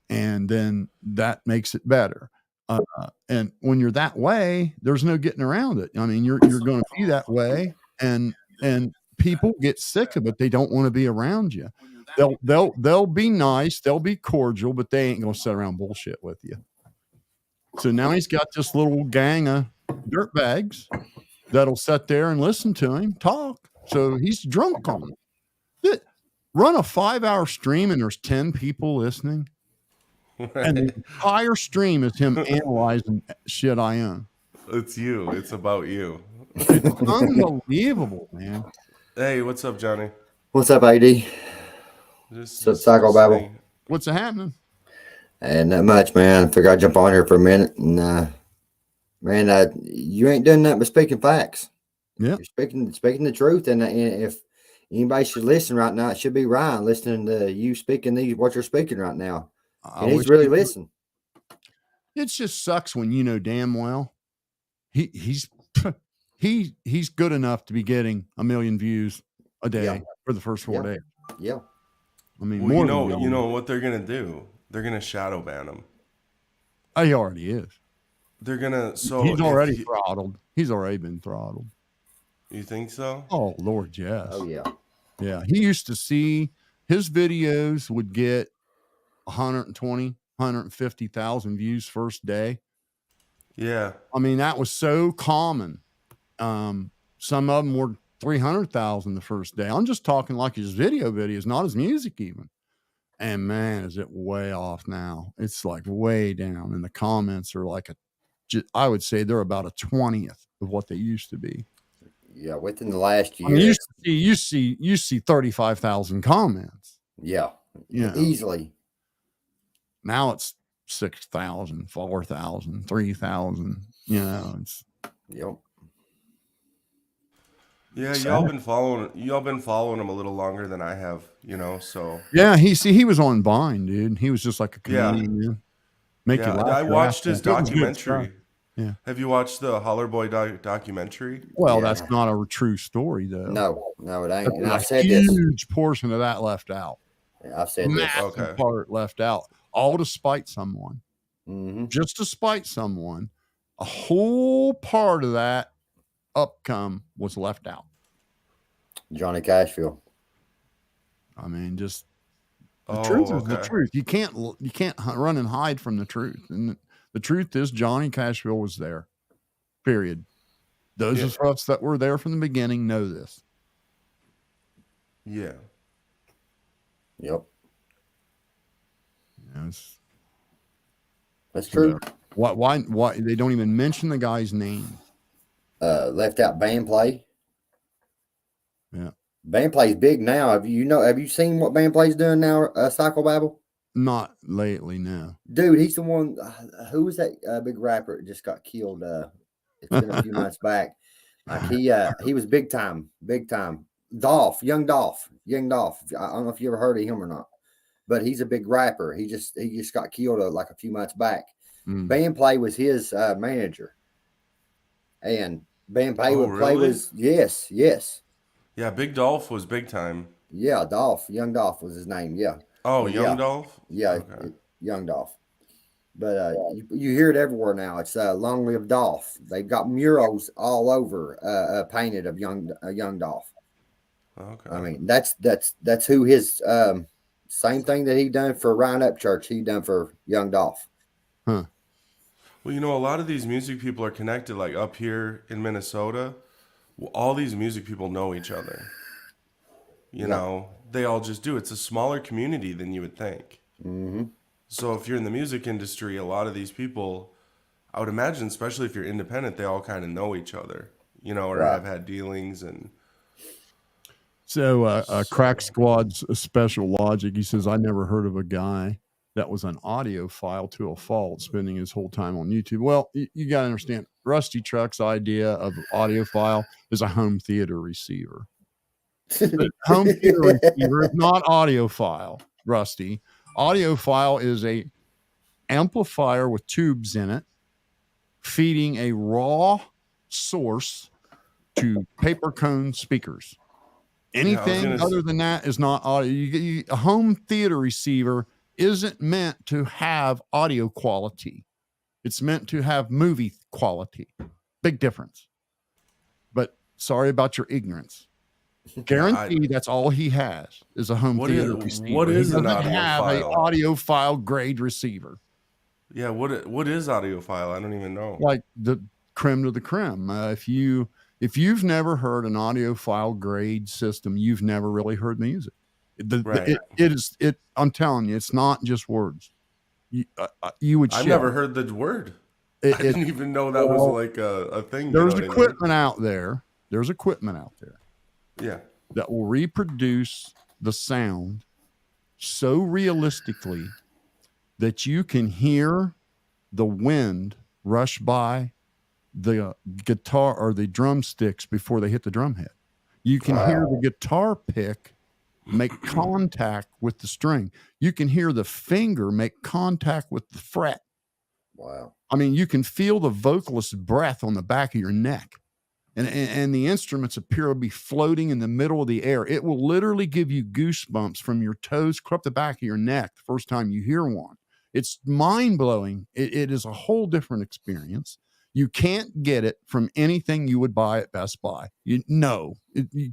and then that makes it better. And when you're that way, there's no getting around it. I mean, you're going to be that way, and people get sick of it. They don't want to be around you. They'll be nice, they'll be cordial, but they ain't gonna sit around bullshit with you. So now he's got this little gang of dirtbags that'll sit there and listen to him talk. So he's drunk on it. Run a 5-hour stream and there's 10 people listening. And the entire stream is him analyzing shit I own. It's you. It's about you. It's unbelievable, man. Hey, what's up, Johnny? What's up, AD? Just Psychobabble. What's happening? And not much, man. I figured I'd jump on here for a minute. And man, you ain't doing nothing but speaking facts. Yeah, you're speaking the truth. And if anybody should listen right now, it should be Ryan listening to you speaking what you're speaking right now. And he's really listening. It just sucks when you know damn well he's good enough to be getting 1 million views a day for the first 4 days. Yeah. I mean, well, more you know what they're gonna do? They're gonna shadow ban him. He already is. They're gonna. So he's already throttled. He's already been throttled. You think so? Oh Lord, yes. Oh yeah. Yeah. He used to see his videos would get 120, 150,000 views first day. Yeah. I mean, that was so common. Some of them were 300,000 the first day. I'm just talking like his videos, not his music even. And man, is it way off now. It's like way down. And the comments are like I would say they're about a 20th of what they used to be. Yeah. Within the last year. I mean, you see 35,000 comments. Yeah. Yeah. Easily. Now it's 6,000, 4,000, 3,000. It's. Yep. Yeah, y'all been following him a little longer than I have, so. Yeah, he was on Vine, dude. He was just like a comedian, man. Make you laugh. I watched his documentary. Yeah. Have you watched the Holler Boy documentary? Well, that's not a true story, though. No, it ain't. And I've said this. Huge portion of that left out. Yeah, I've said massive this. Part left out, all to spite someone. Mm-hmm. Just to spite someone. A whole part of that upcome was left out. Johnny Cashville. I mean, just the truth is the truth. You can't run and hide from the truth. And the truth is Johnny Cashville was there. Period. Those of us that were there from the beginning know this. Yeah. Yep. That's true. Why they don't even mention the guy's name? Left out band play. Yeah. Band play's big now. Have you seen what band play's doing now, Psychobabble? Not lately, no. Dude, he's the one. Who was that big rapper that just got killed? It's been a few months back. Like he was big time. Young Dolph. I don't know if you ever heard of him or not, but he's a big rapper. He just got killed like a few months back. Band play was his manager, and band play was yes. Yeah, Big Dolph was big time. Yeah, Young Dolph was his name. Yeah. Oh, Young Dolph? Yeah, okay. Young Dolph. But you hear it everywhere now. It's Long Live Dolph. They've got murals all over painted of young Dolph. Okay. I mean, that's who his same thing that he done for Ryan Upchurch, he done for Young Dolph. Huh. Well, a lot of these music people are connected. Like up here in Minnesota, all these music people know each other. You know, they all just do. It's a smaller community than you would think. Mm-hmm. So if you're in the music industry, a lot of these people, I would imagine, especially if you're independent, they all kind of know each other, you know, or Right. have had dealings. And So, Crack Squad's Special Logic, he says, I never heard of a guy that was an audiophile to a fault, spending his whole time on YouTube. Well, you got to understand, Rusty Truck's idea of audiophile is a home theater receiver. But home theater receiver is not audiophile, Rusty. Audiophile is a amplifier with tubes in it, feeding a raw source to paper cone speakers. Anything other than that is not audio. A home theater receiver isn't meant to have audio quality. It's meant to have movie quality. Big difference. But sorry about your ignorance. Guarantee that's all he has is a home theater receiver. What is an audiophile? Have an audiophile grade receiver. Yeah, what is audiophile? I don't even know. Like the creme de the creme. If you've never heard an audiophile grade system, you've never really heard music. I'm telling you, it's not just words. You would. I've never heard the word. I didn't even know that was like a thing. There's equipment out there. There's equipment out there. Yeah. That will reproduce the sound so realistically that you can hear the wind rush by the guitar or the drumsticks before they hit the drum head. You can hear the guitar pick make contact with the string. You can hear the finger make contact with the fret. Wow. I mean, you can feel the vocalist's breath on the back of your neck. And the instruments appear to be floating in the middle of the air. It will literally give you goosebumps from your toes up the back of your neck the first time you hear one. It's mind-blowing. It is a whole different experience. You can't get it from anything you would buy at Best Buy. You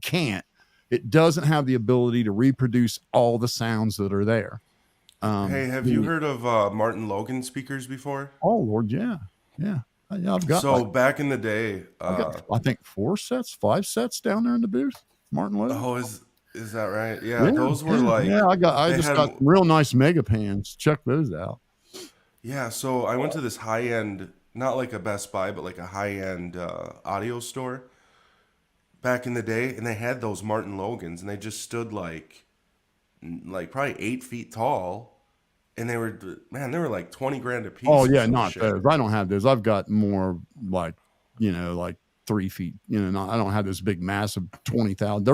can't. It doesn't have the ability to reproduce all the sounds that are there. Hey, have you heard of Martin Logan speakers before? Oh, Lord, yeah. Yeah. I've got back in the day, I think 5 sets down there in the booth. Martin Logan. Oh, is that right? Yeah, those were like. Yeah, I just got real nice mega pans. Check those out. Yeah, so I went to this high end, not like a Best Buy, but like a high end audio store back in the day, and they had those Martin Logans, and they just stood like probably 8 feet tall. And they were like 20 grand a piece. Oh yeah, not those. I don't have those. I've got more like 3 feet. I don't have this big massive 20,000.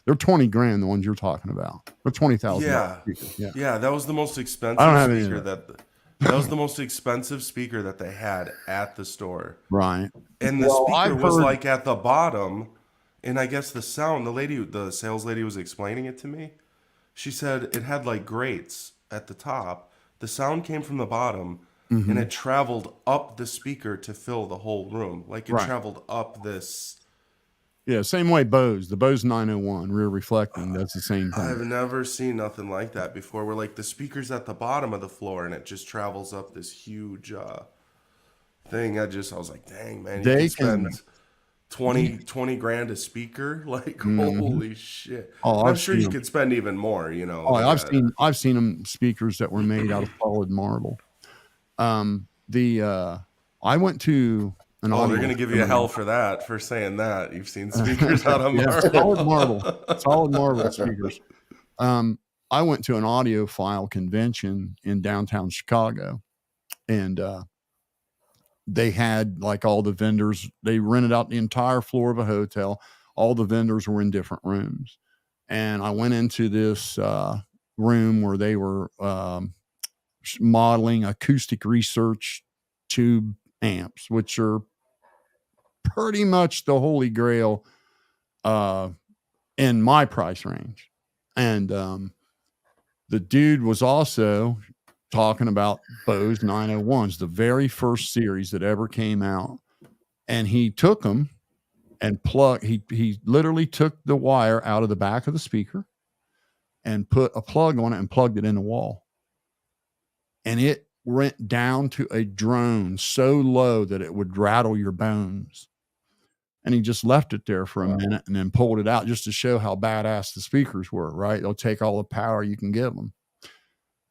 They're 20 grand. The ones you're talking about. They're 20,000. Yeah. That was the most expensive. I don't have any speaker that was the most expensive speaker that they had at the store. Right. And the speaker was like at the bottom, and I guess the sound. The sales lady was explaining it to me. She said it had like grates at the top. The sound came from the bottom, and it traveled up the speaker to fill the whole room. Like it traveled up this. Yeah, same way Bose. The Bose 901 rear reflecting. That's the same thing. I've never seen nothing like that before. Where like the speaker's at the bottom of the floor, and it just travels up this huge thing. I was like, dang man, you can spend 20 grand a speaker. Like holy shit. Oh, I'm sure you could spend even more. Oh, I've seen them speakers that were made out of solid marble. I went to an they're gonna give you hell for that, for saying that. You've seen speakers out of marble. solid marble speakers. I went to an audiophile convention in downtown Chicago, and they had like all the vendors. They rented out the entire floor of a hotel. All the vendors were in different rooms, and I went into this room where they were modeling acoustic research tube amps, which are pretty much the holy grail in my price range. And the dude was also talking about Bose 901s, the very first series that ever came out. And he took them and he literally took the wire out of the back of the speaker and put a plug on it and plugged it in the wall. And it went down to a drone so low that it would rattle your bones. And he just left it there for a minute and then pulled it out just to show how badass the speakers were, right? They'll take all the power you can give them.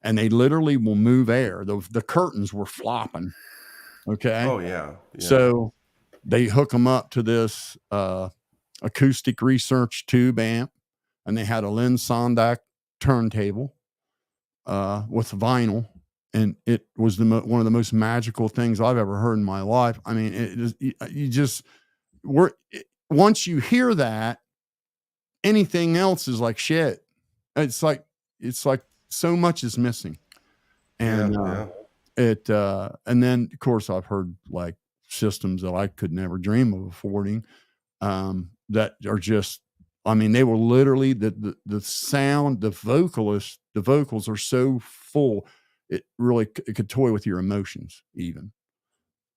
And they literally will move air. The curtains were flopping. Okay. Oh yeah. So they hook them up to this acoustic research tube amp, and they had a Lynn Sondak turntable with vinyl, and it was one of the most magical things I've ever heard in my life. I mean, once you hear that, anything else is like shit. It's like so much is missing. And and then of course I've heard like systems that I could never dream of affording that are just, I mean, they were literally the sound, the vocals are so full, it could toy with your emotions even.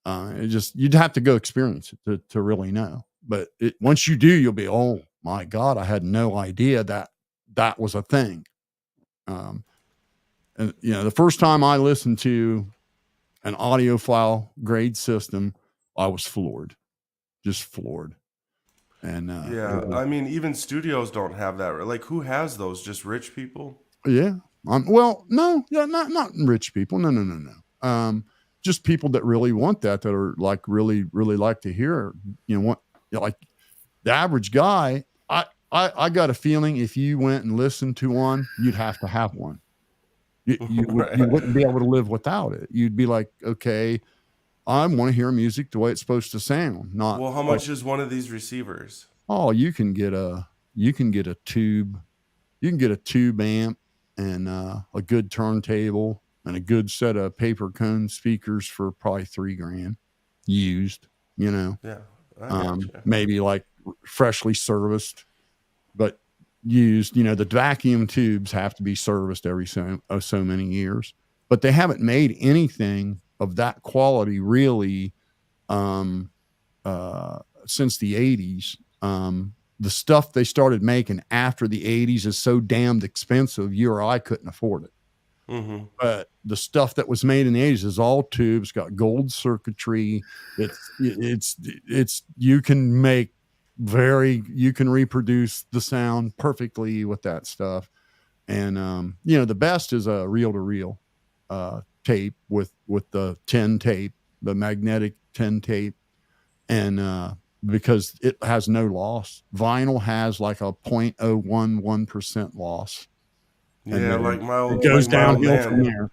You'd have to go experience it to really know. But once you do, you'll be, oh my God, I had no idea that was a thing. And the first time I listened to an audiophile grade system, I was floored, just floored. And I mean, even studios don't have that. Like, who has those? Just rich people? Yeah. Well, no, yeah, not rich people. No. Just people that really want that are like really, really like to hear. Like the average guy. I got a feeling if you went and listened to one, you'd have to have one. You wouldn't be able to live without it. You'd be like, okay, I want to hear music the way it's supposed to sound. Not well. How much is one of these receivers? Oh, you can get a tube. You can get a tube amp and a good turntable and a good set of paper cone speakers for probably $3,000 used. Yeah, maybe like freshly serviced, but used. The vacuum tubes have to be serviced every so many years, but they haven't made anything of that quality really since the 80s. The stuff they started making after the 80s is so damned expensive, you or I couldn't afford it. Mm-hmm. But the stuff that was made in the 80s is all tubes, got gold circuitry. It's you can reproduce the sound perfectly with that stuff. And the best is a reel-to-reel tape with the 10 tape, the magnetic 10 tape, and because it has no loss. Vinyl has like a 0.011% loss. Yeah, like it goes downhill from there.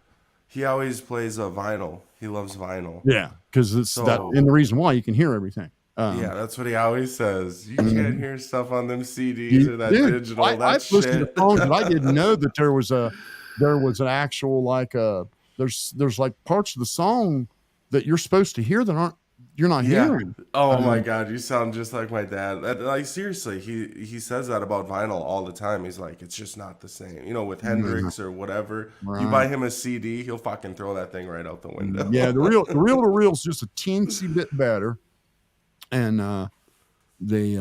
He always plays a vinyl. He loves vinyl. Yeah, because it's that, and the reason why you can hear everything. Yeah, that's what he always says. You can't hear stuff on them CDs or that digital. I've listened to songs that I didn't know that there was an actual there's like parts of the song that you're supposed to hear that you're not hearing. Oh my God, you sound just like my dad. Like seriously, he says that about vinyl all the time. He's like, it's just not the same. With Hendrix or whatever. Right. You buy him a CD, he'll fucking throw that thing right out the window. Yeah, the reel is just a teensy bit better. And the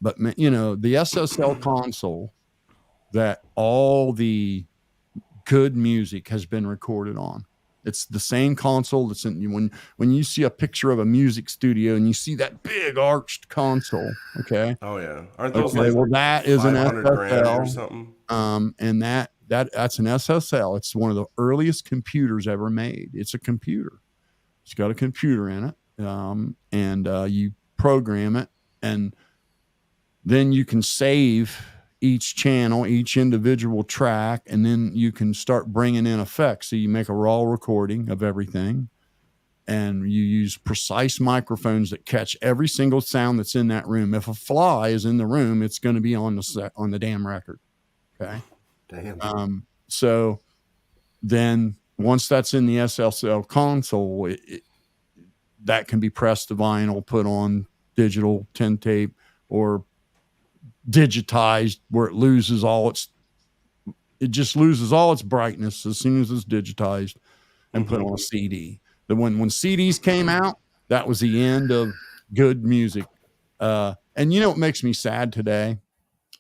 SSL console that all the good music has been recorded on. It's the same console that's in when you see a picture of a music studio and you see that big arched console. Okay. Oh yeah. Aren't those that is an SSL or something? And that's an SSL. It's one of the earliest computers ever made. It's a computer. It's got a computer in it. And you program it, and then you can save each channel, each individual track, and then you can start bringing in effects. So you make a raw recording of everything, and you use precise microphones that catch every single sound that's in that room. If a fly is in the room, it's going to be on the damn record. Okay. Damn. So then once that's in the SSL console, that can be pressed to vinyl, put on digital 10 tape, or digitized where it loses it just loses all its brightness as soon as it's digitized and put on a CD. Then when CDs came out, that was the end of good music. And it makes me sad today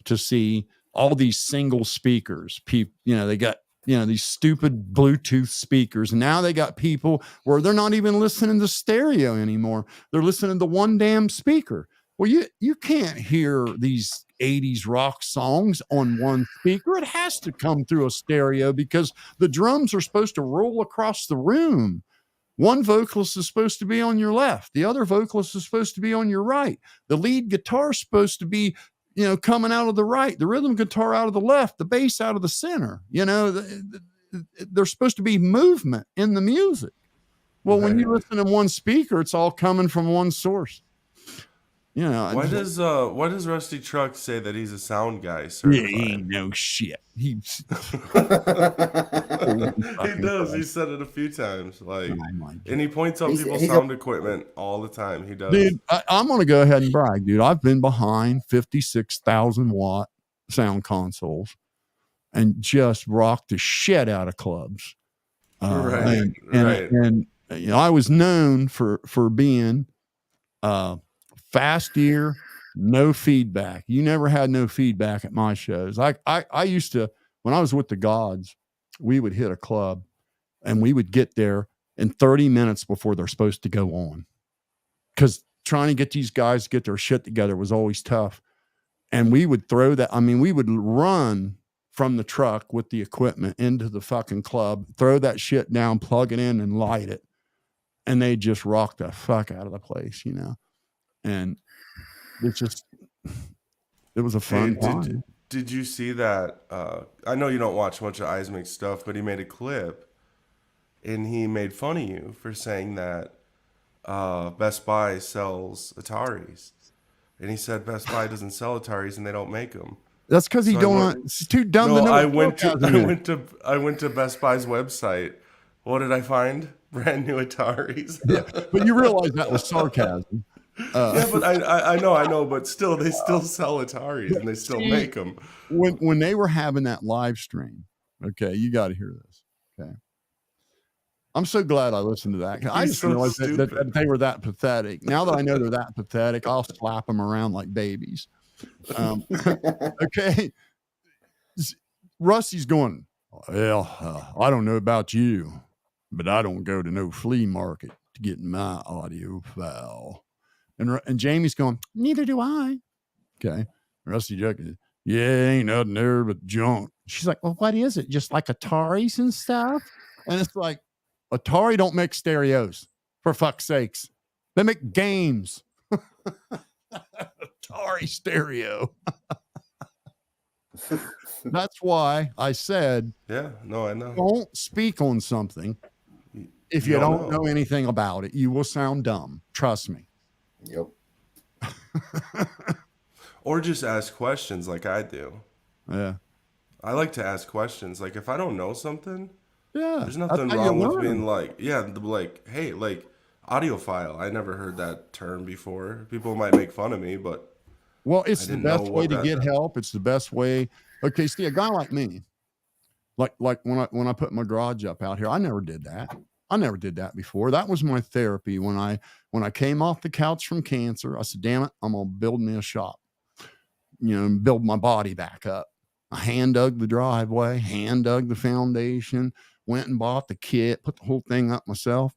to see all these single speakers. They got these stupid Bluetooth speakers. And now they got people where they're not even listening to stereo anymore. They're listening to one damn speaker. Well, you can't hear these 80s rock songs on one speaker. It has to come through a stereo because the drums are supposed to roll across the room. One vocalist is supposed to be on your left. The other vocalist is supposed to be on your right. The lead guitar is supposed to be, coming out of the right, the rhythm guitar out of the left, the bass out of the center. There's supposed to be movement in the music. Well, when you listen to one speaker, it's all coming from one source. Why does Rusty Truck say that he's a sound guy? Yeah, he ain't no shit. He does. He said it a few times. And he points out people's sound equipment all the time. He does. Dude, I'm going to go ahead and brag, dude. I've been behind 56,000 watt sound consoles and just rocked the shit out of clubs. And I was known for being fast ear, no feedback. You never had no feedback at my shows. I used to, when I was with the Gods, we would hit a club and we would get there in 30 minutes before they're supposed to go on. Because trying to get these guys to get their shit together was always tough. And we would throw that, we would run from the truck with the equipment into the fucking club, throw that shit down, plug it in and light it. And they just rock the fuck out of the place, And it was a fun time. Did you see that? I know you don't watch much of Eismick's stuff, but he made a clip and he made fun of you for saying that Best Buy sells Ataris. And he said Best Buy doesn't sell Ataris and they don't make them. That's because it's too dumb to know. I went to Best Buy's website. What did I find? Brand new Ataris. Yeah, but you realize that was sarcasm. Yeah, but I know, but still, they still sell Ataris and they still make them. When they were having that live stream, okay, you got to hear this. Okay, I'm so glad I listened to that. I just realized that they were that pathetic. Now that I know they're that pathetic, I'll slap them around like babies. Okay, Rusty's going, well, I don't know about you, but I don't go to no flea market to get my audio file. And Jamie's going, neither do I. Okay. Rusty joking, yeah, ain't nothing there but junk. She's like, well, what is it? Just like Ataris and stuff? And it's like, Atari don't make stereos, for fuck's sakes. They make games. Atari stereo. That's why I said, yeah, no, I know. Don't speak on something if you don't know anything about it. You will sound dumb. Trust me. Yep. Or just ask questions like I do. Yeah. I like to ask questions. Like if I don't know something, yeah, there's nothing wrong with being like, hey, like audiophile. I never heard that term before. People might make fun of me, but it's the best way to get help. It's the best way. Okay, see, a guy like me, like when I put my garage up out here, I never did that. I never did that before. That was my therapy. When I came off the couch from cancer, I said, damn it, I'm going to build me a shop, and build my body back up. I hand dug the driveway, hand dug the foundation, went and bought the kit, put the whole thing up myself.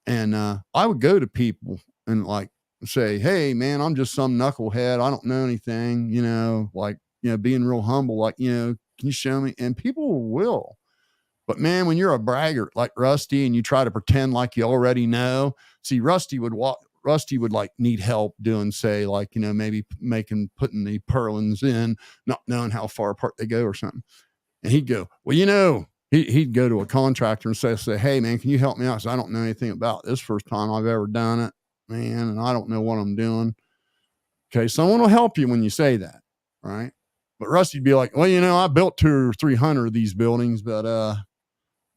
And I would go to people and say, hey man, I'm just some knucklehead. I don't know anything, being real humble, can you show me? And people will. But man, when you're a braggart like Rusty and you try to pretend like you already know, see, Rusty would need help doing, say, maybe putting the purlins in, not knowing how far apart they go or something. And he'd go, well, he'd go to a contractor and say, hey man, can you help me out? So I don't know anything about this. First time I've ever done it, man. And I don't know what I'm doing. Okay. Someone will help you when you say that. Right. But Rusty'd be like, well, I built 200 or 300 of these buildings, but,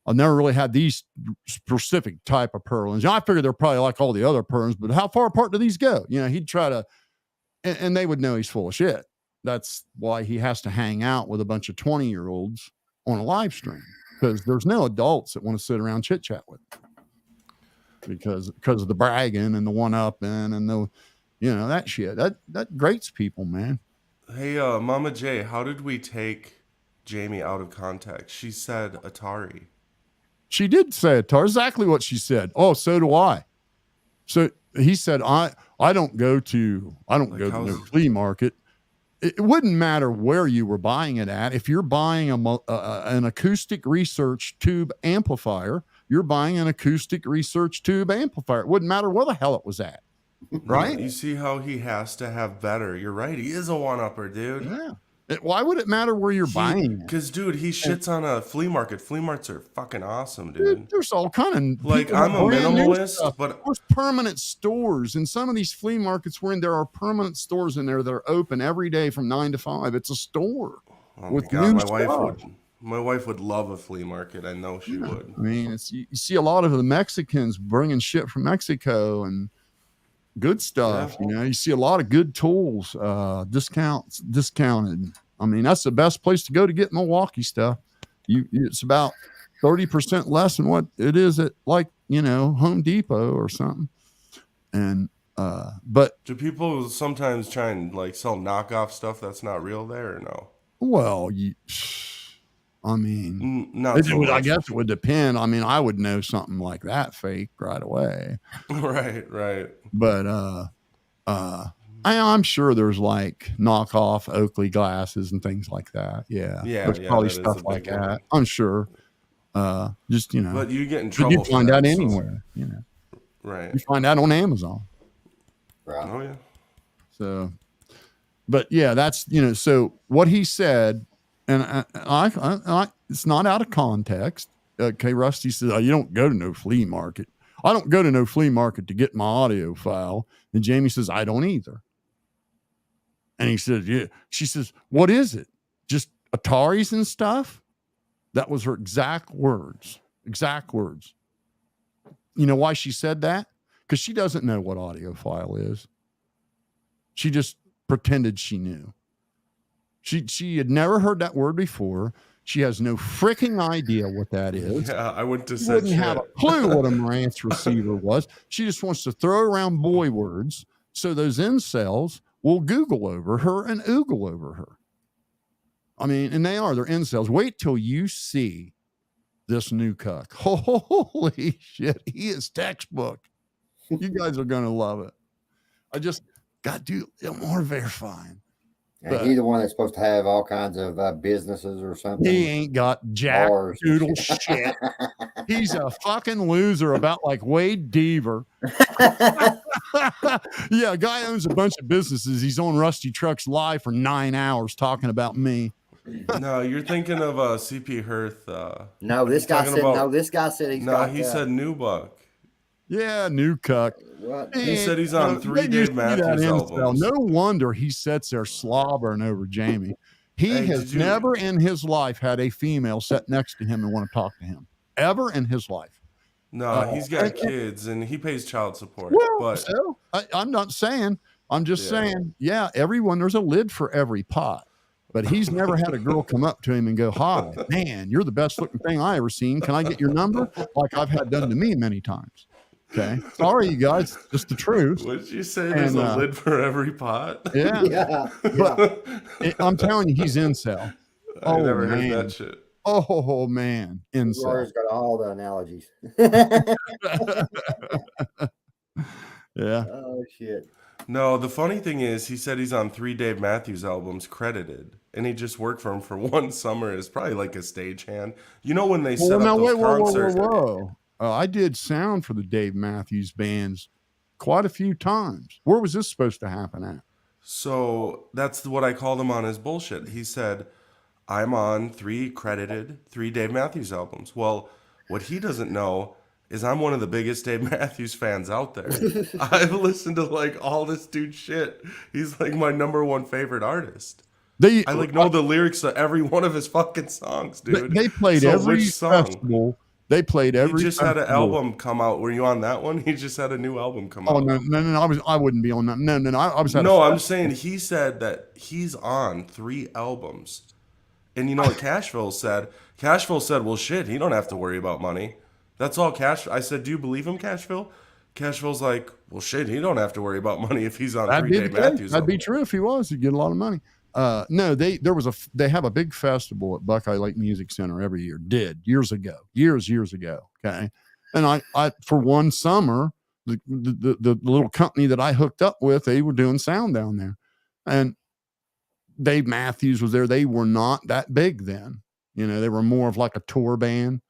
I've never really had these specific type of purlins. I figured they're probably like all the other purlins, but how far apart do these go? He'd try to, and they would know he's full of shit. That's why he has to hang out with a bunch of 20-year-olds on a live stream, because there's no adults that want to sit around chit chat with him because of the bragging and the one upping and the, that shit that grates people, man. Hey, Mama J, how did we take Jamie out of context? She said Atari. She did say Atari, exactly what she said. Oh, so do I. So he said, I don't go to the flea market. It wouldn't matter where you were buying it at. If you're buying an acoustic research tube amplifier, you're buying an acoustic research tube amplifier. It wouldn't matter where the hell it was at. Right? You see how he has to have better. You're right. He is a one-upper, dude. Yeah. Why would it matter where you're buying it? Because, dude, he shits on a flea market. Flea markets are fucking awesome, dude. There's all kind of like, I'm a minimalist, but there's permanent stores in some of these flea markets. There are permanent stores in there that are open every day from 9 to 5. It's a store with new stuff. My wife would love a flea market. I know she would. I mean, you see a lot of the Mexicans bringing shit from Mexico and good stuff. Yeah. You see a lot of good tools, discounted. I mean, that's the best place to go to get Milwaukee stuff. It's about 30% less than what it is at, like, Home Depot or something. And but do people sometimes try and like sell knockoff stuff that's not real there or no? Well, I mean, not so much. I guess it would depend. I mean, I would know something like that fake right away. Right. But I'm sure there's like knockoff Oakley glasses and things like that. Yeah. There's probably stuff like that. I'm sure. Just But you get in trouble. You find out anywhere. Right. You find out on Amazon. Right. Oh yeah. So, but yeah, that's So what he said. And I it's not out of context. Okay, Rusty says, "Oh, you don't go to no flea market." I don't go to no flea market to get my audio file. And Jamie says, "I don't either." And he says, "Yeah." She says, "What is it? Just Ataris and stuff?" That was her exact words. Exact words. You know why she said that? Because she doesn't know what audio file is. She just pretended she knew. She had never heard that word before. She has no freaking idea what that is. Yeah, I wouldn't have She said wouldn't shit. have a clue what a Marantz receiver was. She just wants to throw around boy words so those incels will Google over her and oogle over her. I mean, and they're incels. Wait till you see this new cuck. Holy shit, he is textbook. You guys are going to love it. I just got to do more verifying. And he's the one that's supposed to have all kinds of businesses or something. He ain't got jack doodle shit. He's a fucking loser about like Wade Deaver. Yeah, a guy owns a bunch of businesses. He's on Rusty Trucks Live for 9 hours talking about me. No, you're thinking of CP Hirth. No, this guy said. No, this guy said he's. No, he said new buck. Yeah, new cuck. What? He said he's on 3 Dave Matthews albums. No wonder he sits there slobbering over Jamie. He has never in his life had a female sit next to him and want to talk to him. Ever in his life. No, he's got kids and he pays child support. Well, so I'm not saying. I'm just saying, everyone, there's a lid for every pot. But he's never had a girl come up to him and go, "Hi, man, you're the best looking thing I ever seen. Can I get your number?" Like I've had done to me many times. Okay. Sorry, you guys. Just the truth. What did you say? There's a lid for every pot? Yeah. But I'm telling you, he's incel. I never heard that shit. Oh, man. Incel. Rory's got all the analogies. Yeah. Oh, shit. No, the funny thing is, he said he's on 3 Dave Matthews albums credited, and he just worked for him for one summer as probably like a stagehand. You know when they set up those concerts? Whoa. I did sound for the Dave Matthews bands quite a few times. Where was this supposed to happen at? So that's what I called him on his bullshit. He said, "I'm on 3 Dave Matthews albums." Well, what he doesn't know is I'm one of the biggest Dave Matthews fans out there. I've listened to like all this dude's shit. He's like my #1 favorite artist. I like know the lyrics to every one of his fucking songs, dude. They played every festival. They played every. He just had an album come out. Were you on that one? He just had a new album come out. Oh no! I wouldn't be on that. No. I was. No, I'm saying he said that he's on 3 albums, and you know what Cashville said? Cashville said, "Well, shit, he don't have to worry about money." That's all Cash. I said, "Do you believe him, Cashville?" Cashville's like, "Well, shit, he don't have to worry about money if he's on 3 Dave Matthews." That'd be true if he was. He'd get a lot of money. No, they have a big festival at Buckeye Lake Music Center every year. Years ago. Okay. And I for one summer, the little company that I hooked up with, they were doing sound down there, and Dave Matthews was there. They were not that big then. They were more of like a tour band.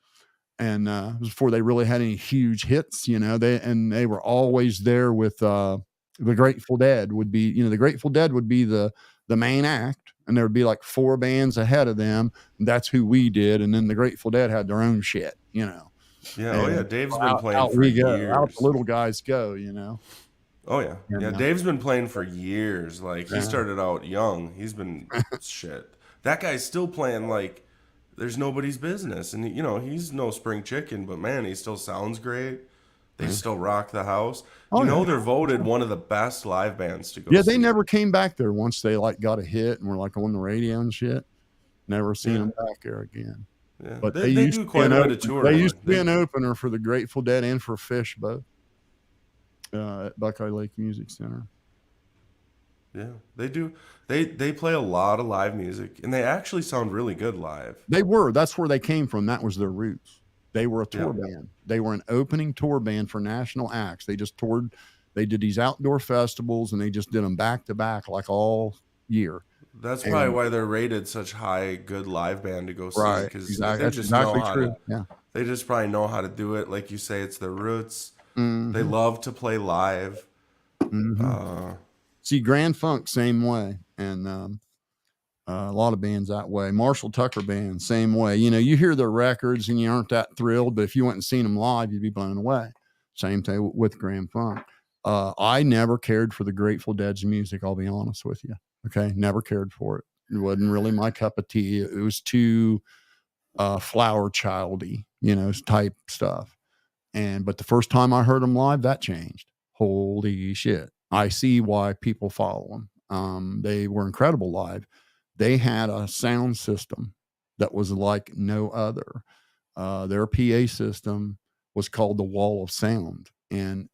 and it was before they really had any huge hits, you know. They were always there with the Grateful Dead would be, you know, the Grateful Dead would be the main act, and there would be like 4 bands ahead of them. And that's who we did, and then the Grateful Dead had their own shit, you know. Yeah. And Oh yeah. Dave's been out playing for we go, years. out the little guys go, you know. Oh yeah. And, Yeah. Dave's been playing for years. Like he Yeah. started out young. He's been shit. That guy's still playing like there's nobody's business. And you know, he's no spring chicken, but man, he still sounds great. They still rock the house. Oh, You know, yeah. they're voted one of the best live bands to go Yeah, see. they never came back there once they like got a hit and were like on the radio and shit. Never seen them back there again. Yeah. But They used do to be quite an a bit of opener. touring. They used to be an opener for the Grateful Dead and for Fish both at Buckeye Lake Music Center. Yeah, they do. They play a lot of live music, and they actually sound really good live. They were. That's where they came from. That was their roots. They were a tour band. They were an opening tour band for national acts. They just toured. They did these outdoor festivals, and they just did them back to back like all year. That's probably why they're rated such high, good live band to go see. Right. Because Exactly. they That's just exactly know how true. to. Yeah. They just probably know how to do it. Like you say, it's their roots. Mhm. They love to play live. See, Grand Funk, same way. And a lot of bands that way. Marshall Tucker Band, same way. You know, you hear their records and you aren't that thrilled, but if you went and seen them live, you'd be blown away. Same thing with Grand Funk. I never cared for the Grateful Dead's music, I'll be honest with you. Okay, never cared for it. It wasn't really my cup of tea. It was too flower childy, you know, type stuff. But the first time I heard them live, that changed. Holy shit. I see why people follow them. They were incredible live. They had a sound system that was like no other. Their PA system was called the Wall of Sound. And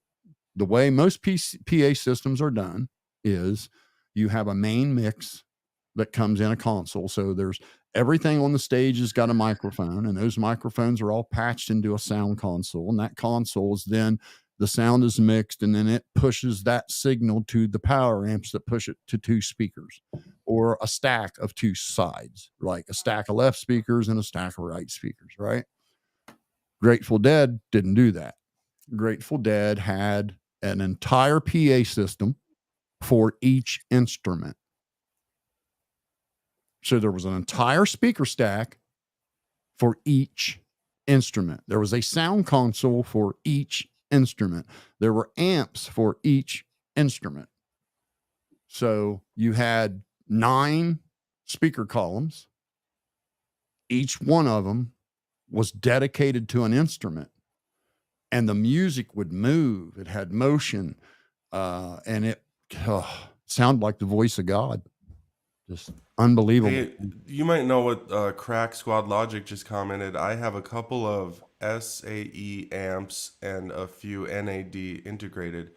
the way most PA systems are done is you have a main mix that comes in a console. So there's everything on the stage has got a microphone, and those microphones are all patched into a sound console. And that console is then the sound is mixed, and then it pushes that signal to the power amps that push it to 2 speakers or a stack of 2 sides, like a stack of left speakers and a stack of right speakers, right? Grateful Dead didn't do that. Grateful Dead had an entire PA system for each instrument. So there was an entire speaker stack for each instrument. There was a sound console for each instrument. There were amps for each instrument. So you had 9 speaker columns. Each one of them was dedicated to an instrument, and the music would move. It had motion, and it sounded like the voice of God. Just unbelievable. Hey, you might know what Crack Squad Logic just commented. I have a couple of SAE amps and a few NAD integrated.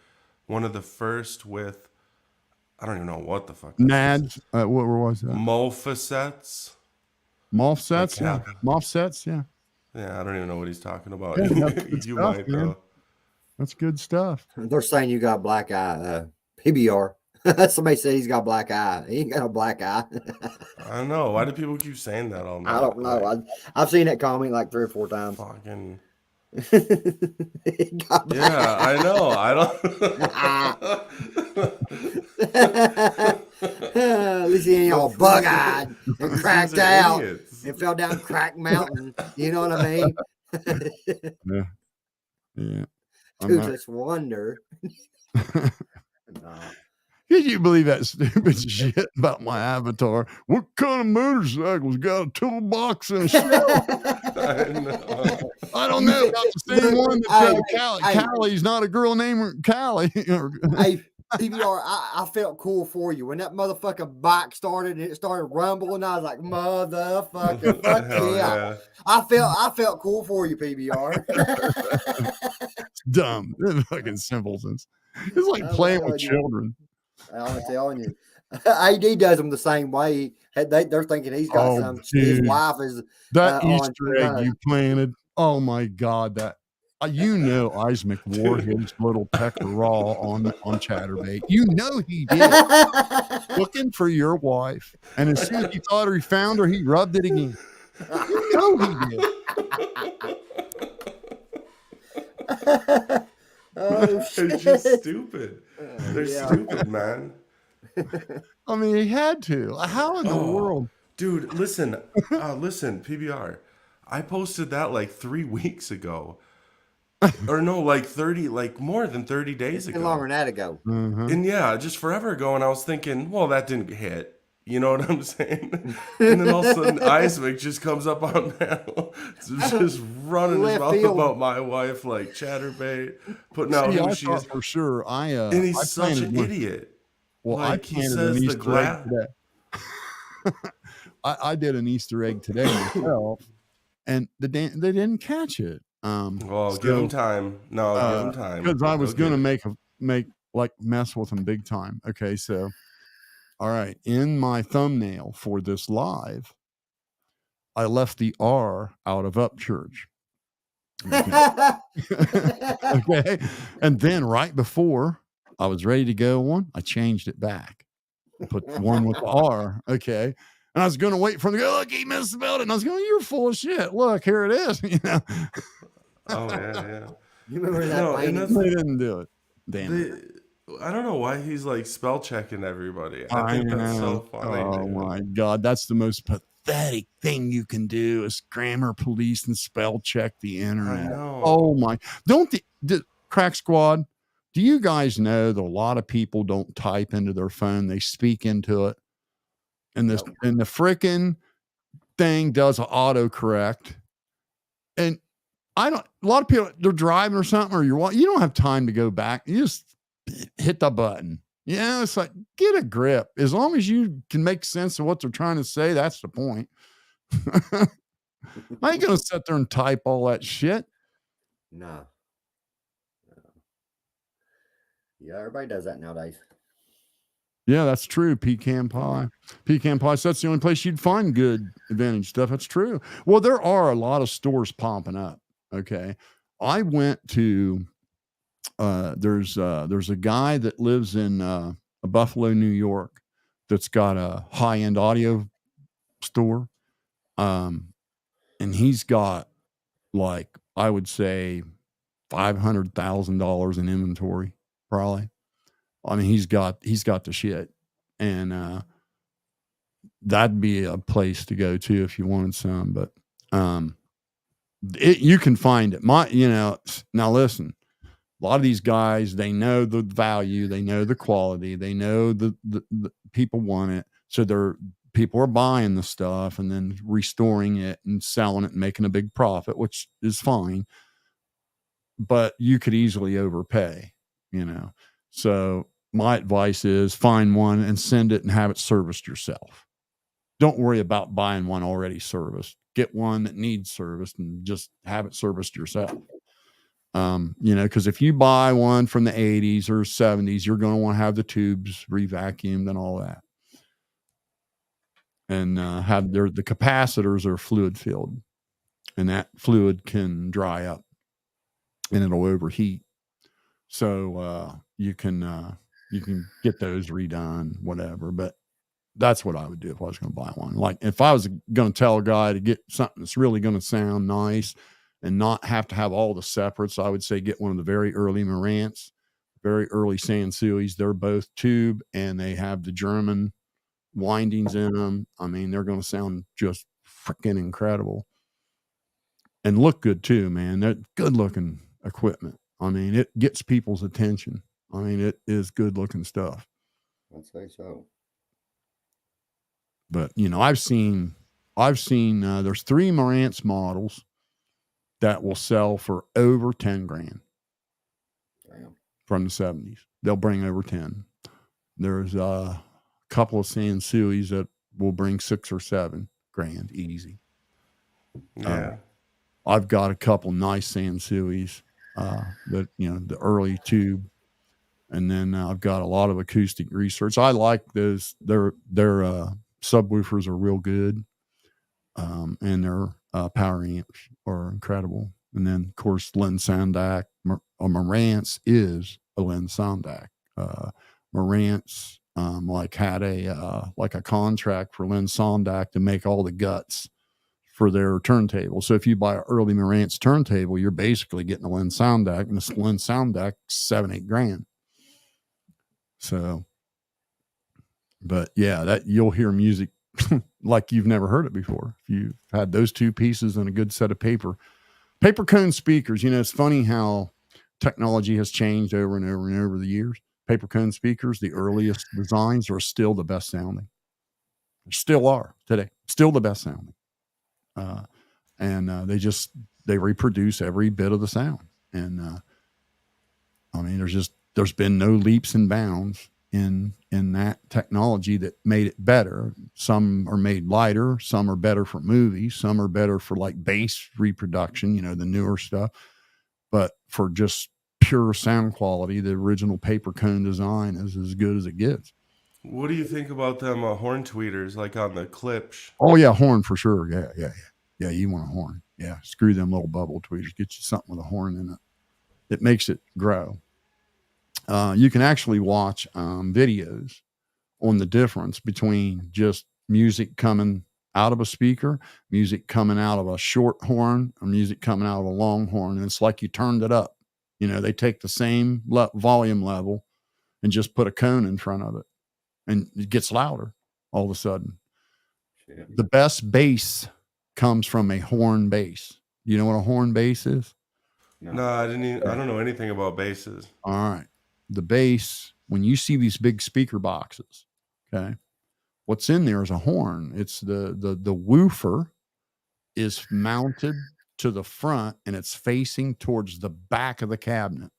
One of the first with, I don't even know what the fuck. NADs. What was that? Mofasets. Mofsets. Like, Yeah. Mofsets. Yeah. Yeah, I don't even know what he's talking about. Yeah, that's good You stuff, might man. though. That's good stuff. They're saying you got black eye. PBR. Somebody said he's got black eye. He ain't got a black eye. I don't know. Why do people keep saying that all night? I don't know. I've seen that comment like 3 or 4 times. Fucking. He got black Yeah, I know. I don't. At least he ain't all bug-eyed and These cracked are out idiots. and fell down Crack Mountain. You know what I mean? Yeah. Yeah. I'm not- Toothless wonder. No. Can you believe that stupid shit about my avatar? What kind of motorcycle's got a toolbox and a shell? I know. I don't know. About the same one that Hey, Callie. hey. Callie's not a girl named Callie. Hey, PBR, I felt cool for you. When that motherfucking bike started and it started rumbling, I was like, motherfucker, fuck Hell yeah. I felt cool for you, PBR. Dumb. They're fucking simpletons. It's like playing with children. I'm telling you. AD does them the same way. They're thinking he's got his dude. wife is That on Easter egg you planted. Oh my God. That you know Isaac wore his little pecker raw on Chatterbait. You know he did. Looking for your wife. And as soon as he thought he found her, he rubbed it again. You know he did. Oh They're shit! just stupid. They're Yeah. stupid, man. I mean, he had to. How in the Oh, world? dude, listen, PBR. I posted that like 3 weeks ago, or no, like 30, like more than 30 days It's been longer ago. than that ago. Mhm. And yeah, just forever ago. And I was thinking, well, that didn't hit. You know what I'm saying? And then all of a sudden, Isaac just comes up on panel, just running his Left mouth field. about my wife like chatterbait, putting out See, who I she thought is. for sure. And he's I such planted an one. idiot. Well, I Like he planted says an the Easter egg glass. today. I did an Easter egg today myself, and they didn't catch it. Well, give him time. No, give him time. Because I was He'll going get to it. make like mess with them big time. Okay, so all right, in my thumbnail for this live, I left the R out of Upchurch. Okay, and then right before I was ready to go on, I changed it back. Put one with the R. Okay. And I was going to wait for him to go, look, he misspelled it. And I was going, you're full of shit. Look, here it is. You know, Oh yeah. You remember that No, and lady? they didn't do it. Damn it. I don't know why he's like spell checking everybody. I I think that's know. so funny. Oh dude. my God. That's the most pathetic thing you can do is grammar police and spell check the internet. know. Oh my. Don't the Crack Squad, do you guys know that a lot of people don't type into their phone, they speak into it? And this and the freaking thing does autocorrect. And a lot of people, they're driving or something, or you don't have time to go back. You just hit the button. Yeah, it's like, get a grip. As long as you can make sense of what they're trying to say, that's the point. I ain't gonna sit there and type all that shit. No. Yeah, everybody does that nowadays. Yeah, that's true. Pecan pie. So that's the only place you'd find good vintage stuff. That's true. Well, there are a lot of stores popping up. Okay. I went to there's a guy that lives in Buffalo, New York, that's got a high-end audio store. And he's got, like, I would say $500,000 in inventory, probably. I mean, he's got the shit, and that'd be a place to go to if you wanted some. But you can find it. Now listen, a lot of these guys, they know the value, they know the quality, they know the people want it, so people are buying the stuff and then restoring it and selling it and making a big profit, which is fine. But you could easily overpay, So my advice is find one and send it and have it serviced yourself. Don't worry about buying one already serviced. Get one that needs serviced and just have it serviced yourself. Because if you buy one from the 80s or 70s, you're going to want to have the tubes re-vacuumed and all that. And the capacitors are fluid filled, and that fluid can dry up and it'll overheat. So you can get those redone, whatever. But that's what I would do if I was going to buy one. Like if I was going to tell a guy to get something that's really going to sound nice and not have to have all the separates, I would say get one of the very early Marantz, very early Sansuis. They're both tube and they have the German windings in them. I mean, they're going to sound just freaking incredible and look good too, man. They're good looking equipment. I mean, it gets people's attention. I mean, it is good looking stuff. I'd say so. But I've seen there's 3 Marantz models that will sell for over 10 grand. Damn. From the 70s. They'll bring over 10. There's a couple of Sansuis that will bring 6 or 7 grand easy. Yeah. I've got a couple nice Sansuis that the early tube, and then I've got a lot of acoustic research. I like those. Their subwoofers are real good, and their power amps are incredible. And then of course Len Sondak, Marantz is a Len Sondak. Marantz had a contract for Len Sondak to make all the guts for their turntable. So if you buy an early Marantz turntable, you're basically getting a Lynn sound deck, and this Lynn sound deck, $7-8 grand. So, but yeah, that you'll hear music like you've never heard it before. If you've had those two pieces and a good set of paper cone speakers. You know, it's funny how technology has changed over and over and over the years. Paper cone speakers, the earliest designs, are still the best sounding. They still are today, still the best sounding. And they reproduce every bit of the sound. And I mean, there's been no leaps and bounds in that technology that made it better. Some are made lighter, some are better for movies, some are better for like bass reproduction, you know, the newer stuff. But for just pure sound quality, the original paper cone design is as good as it gets. What do you think about them horn tweeters, like on the Klipsch? Oh yeah, horn for sure. Yeah. You want a horn? Yeah, screw them little bubble tweeters. Get you something with a horn in it. It makes it grow. You can actually watch videos on the difference between just music coming out of a speaker, music coming out of a short horn, or music coming out of a long horn. And it's like you turned it up. You know, they take the same volume level and just put a cone in front of it, and it gets louder all of a sudden. Yeah. The best bass comes from a horn bass. You know what a horn bass is? No, I don't know anything about basses. All right. The bass, when you see these big speaker boxes, okay, what's in there is a horn. It's the woofer is mounted to the front, and it's facing towards the back of the cabinet.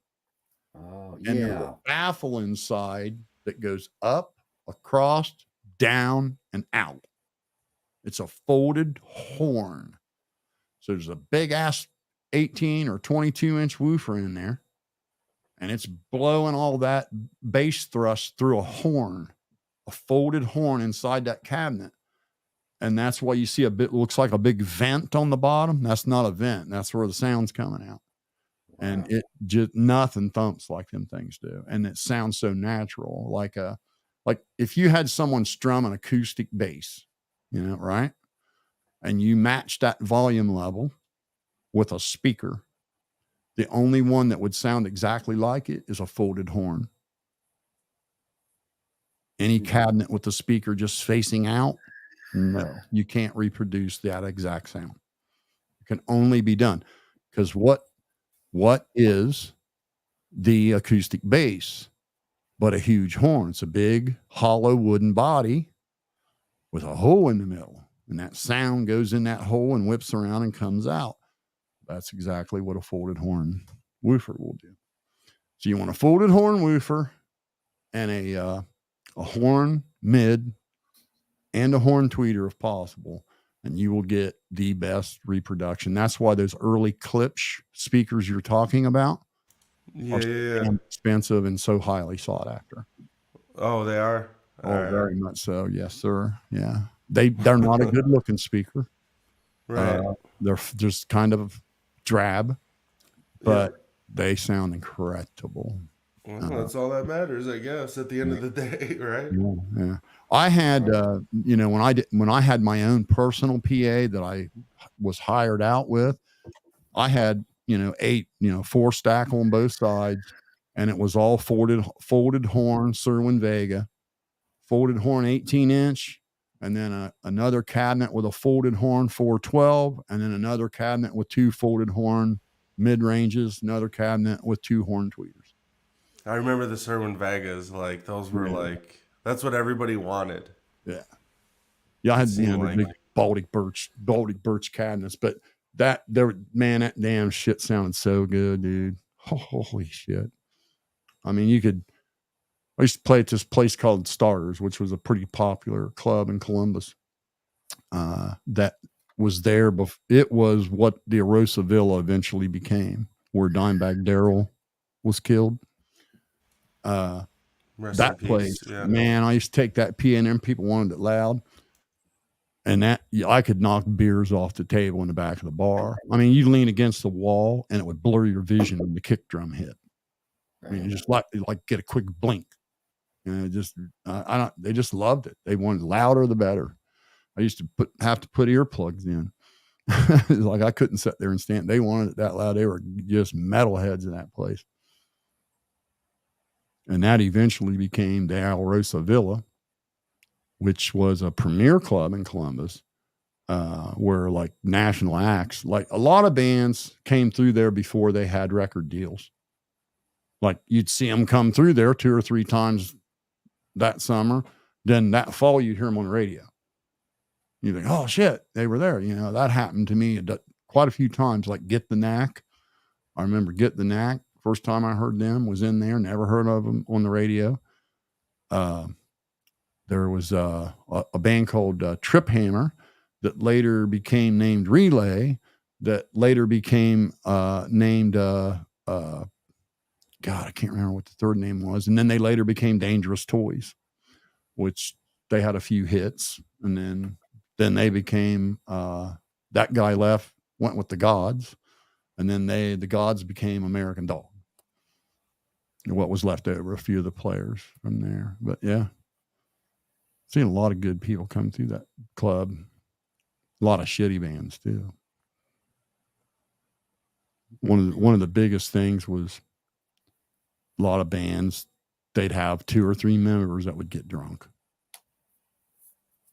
Oh, And there's a baffle inside that goes up, across, down, and out. It's a folded horn. So there's a big ass 18 or 22-inch woofer in there, and it's blowing all that bass thrust through a horn, a folded horn inside that cabinet. And that's why you see looks like a big vent on the bottom. That's not a vent. That's where the sound's coming out. Wow. And it just, nothing thumps like them things do. And it sounds so natural. Like if you had someone strum an acoustic bass, you know, right? And you match that volume level with a speaker, the only one that would sound exactly like it is a folded horn. Any cabinet with the speaker just facing out, no, you can't reproduce that exact sound. It can only be done because what is the acoustic bass but a huge horn? It's a big hollow wooden body with a hole in the middle, and that sound goes in that hole and whips around and comes out. That's exactly what a folded horn woofer will do. So you want a folded horn woofer and a horn mid and a horn tweeter if possible, and you will get the best reproduction. That's why those early Klipsch speakers you're talking about are expensive and so highly sought after. Oh, they are? Very much so. Yes, sir. Yeah. They're not a good looking speaker. Right. They're just kind of drab, but they sound incredible. Well, that's all that matters, I guess, at the end of the day, right? Yeah. I had, you know, when I had my own personal PA that I was hired out with, I had, 4 stack on both sides, and it was all folded horn, Serwin Vega, folded horn 18-inch, and then another cabinet with a folded horn 412, and then another cabinet with 2 folded horn mid-ranges, another cabinet with 2 horn tweeters. I remember the Serwin Vegas, like those were like, that's what everybody wanted. Yeah. Yeah, I had the big Baltic birch cabinets, but that damn shit sounded so good, dude. Holy shit. I mean, I used to play at this place called Stars, which was a pretty popular club in Columbus. That was there, it was what the Arosa Villa eventually became, where Dimebag Darrell was killed. That place, man, I used to take that PNM. People wanted it loud, and I could knock beers off the table in the back of the bar. I mean, you lean against the wall, and it would blur your vision when the kick drum hit. I mean, you just like get a quick blink, and they just loved it. They wanted louder the better. I used to have to put earplugs in. Like I couldn't sit there and stand. They wanted it that loud. They were just metalheads in that place. And that eventually became the Alrosa Villa, which was a premier club in Columbus, where like national acts, like a lot of bands came through there before they had record deals. Like you'd see them come through there 2 or 3 times that summer. Then that fall, you'd hear them on the radio. You think, oh shit, they were there. You know, that happened to me quite a few times. Like Get the Knack. I remember Get the Knack. First time I heard them was in there. Never heard of them on the radio. There was a band called Trip Hammer that later became named Relay. That later became named God, I can't remember what the third name was. And then they later became Dangerous Toys, which they had a few hits, and then they became that guy left, went with the Gods, and then the Gods became American Dog. And what was left over, a few of the players from there. But yeah, seen a lot of good people come through that club. A lot of shitty bands too. One of the biggest things was a lot of bands, they'd have 2 or 3 members that would get drunk.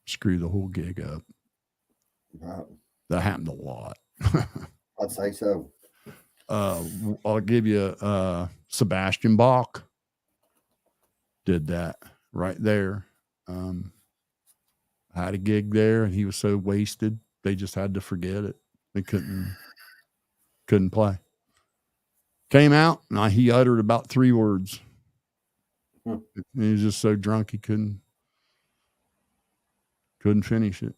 Screw the whole gig up. Wow. That happened a lot. I'd say so. I'll give you Sebastian Bach did that right there. I had a gig there and he was so wasted they just had to forget it. They couldn't play. Came out and he uttered about 3 words. He was just so drunk he couldn't finish it,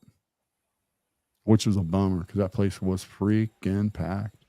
which was a bummer because that place was freaking packed.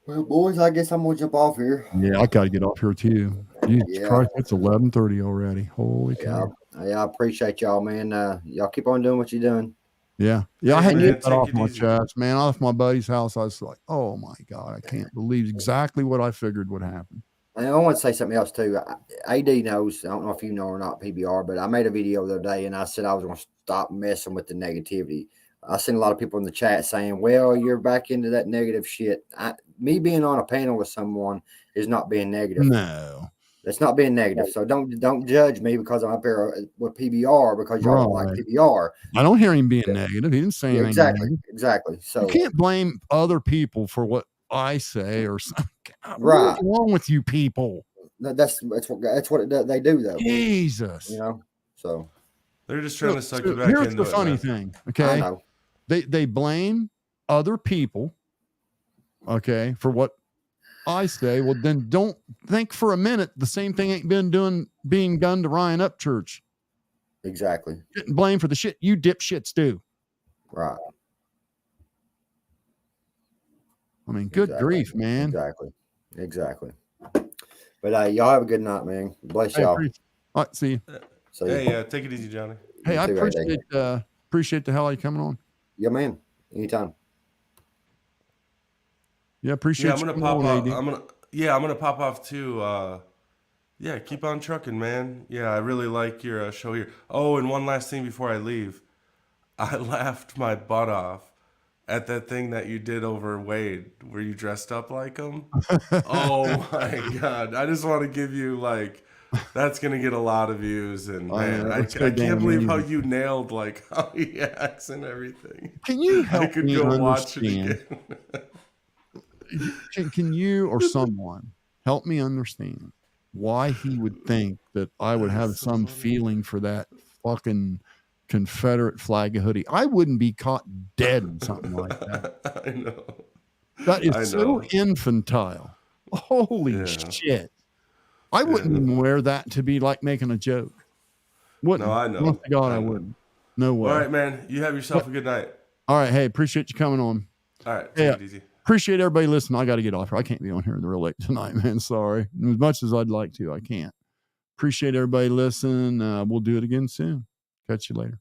Well, boys, I guess I'm gonna jump off here. Yeah, I got to get off here too. Jesus Christ, it's 11:30 already. Holy cow! Yeah, I appreciate y'all, man. Y'all keep on doing what you're doing. Yeah, I had to get that off my chest, man. I left my buddy's house. I was like, oh my God, I can't believe exactly what I figured would happen. And I want to say something else too. AD knows, I don't know if you know or not, PBR, but I made a video the other day and I said I was going to stop messing with the negativity. I seen a lot of people in the chat saying, well, you're back into that negative shit. Me being on a panel with someone is not being negative. No. That's not being negative. So don't judge me because I'm up here with PBR because y'all don't like PBR. I don't hear him being negative. He didn't say anything. Exactly. So you can't blame other people for what I say or something. Right. What's wrong with you people? That's what they do though. Jesus. You know. So they're just trying to suck you back. Here's the funny thing. Okay. I know. They blame other people. Okay, for what I say. Well, then don't think for a minute the same thing ain't being done to Ryan Upchurch. Exactly. Getting blamed for the shit you dipshits do. Right. I mean, good grief, man. Exactly. But y'all have a good night, man. Bless y'all. All right, see you. Hey, take it easy, Johnny. Hey, I appreciate the hell you coming on. Yeah, man. Anytime. Yeah, appreciate. I'm gonna pop off. I'm gonna pop off too. Yeah, keep on trucking, man. Yeah, I really like your show here. Oh, and one last thing before I leave, I laughed my butt off at that thing that you did over Wade, where you dressed up like him. Oh my God! I just want to give you that's gonna get a lot of views, and man, I can't believe how you nailed how he acts and everything. Can you help me watch it again. Can you or someone help me understand why he would think that I would have some feeling for that fucking Confederate flag hoodie? I wouldn't be caught dead in something like that. I know. That is so infantile. Holy shit. I wouldn't even wear that to be like making a joke. Wouldn't. No, I know. Honest to God, I wouldn't. No way. All right, man. You have yourself a good night. All right. Hey, appreciate you coming on. All right. Take it easy. Appreciate everybody listening. I got to get off here. I can't be on here real late tonight, man. Sorry. As much as I'd like to, I can't. Appreciate everybody listening. We'll do it again soon. Catch you later.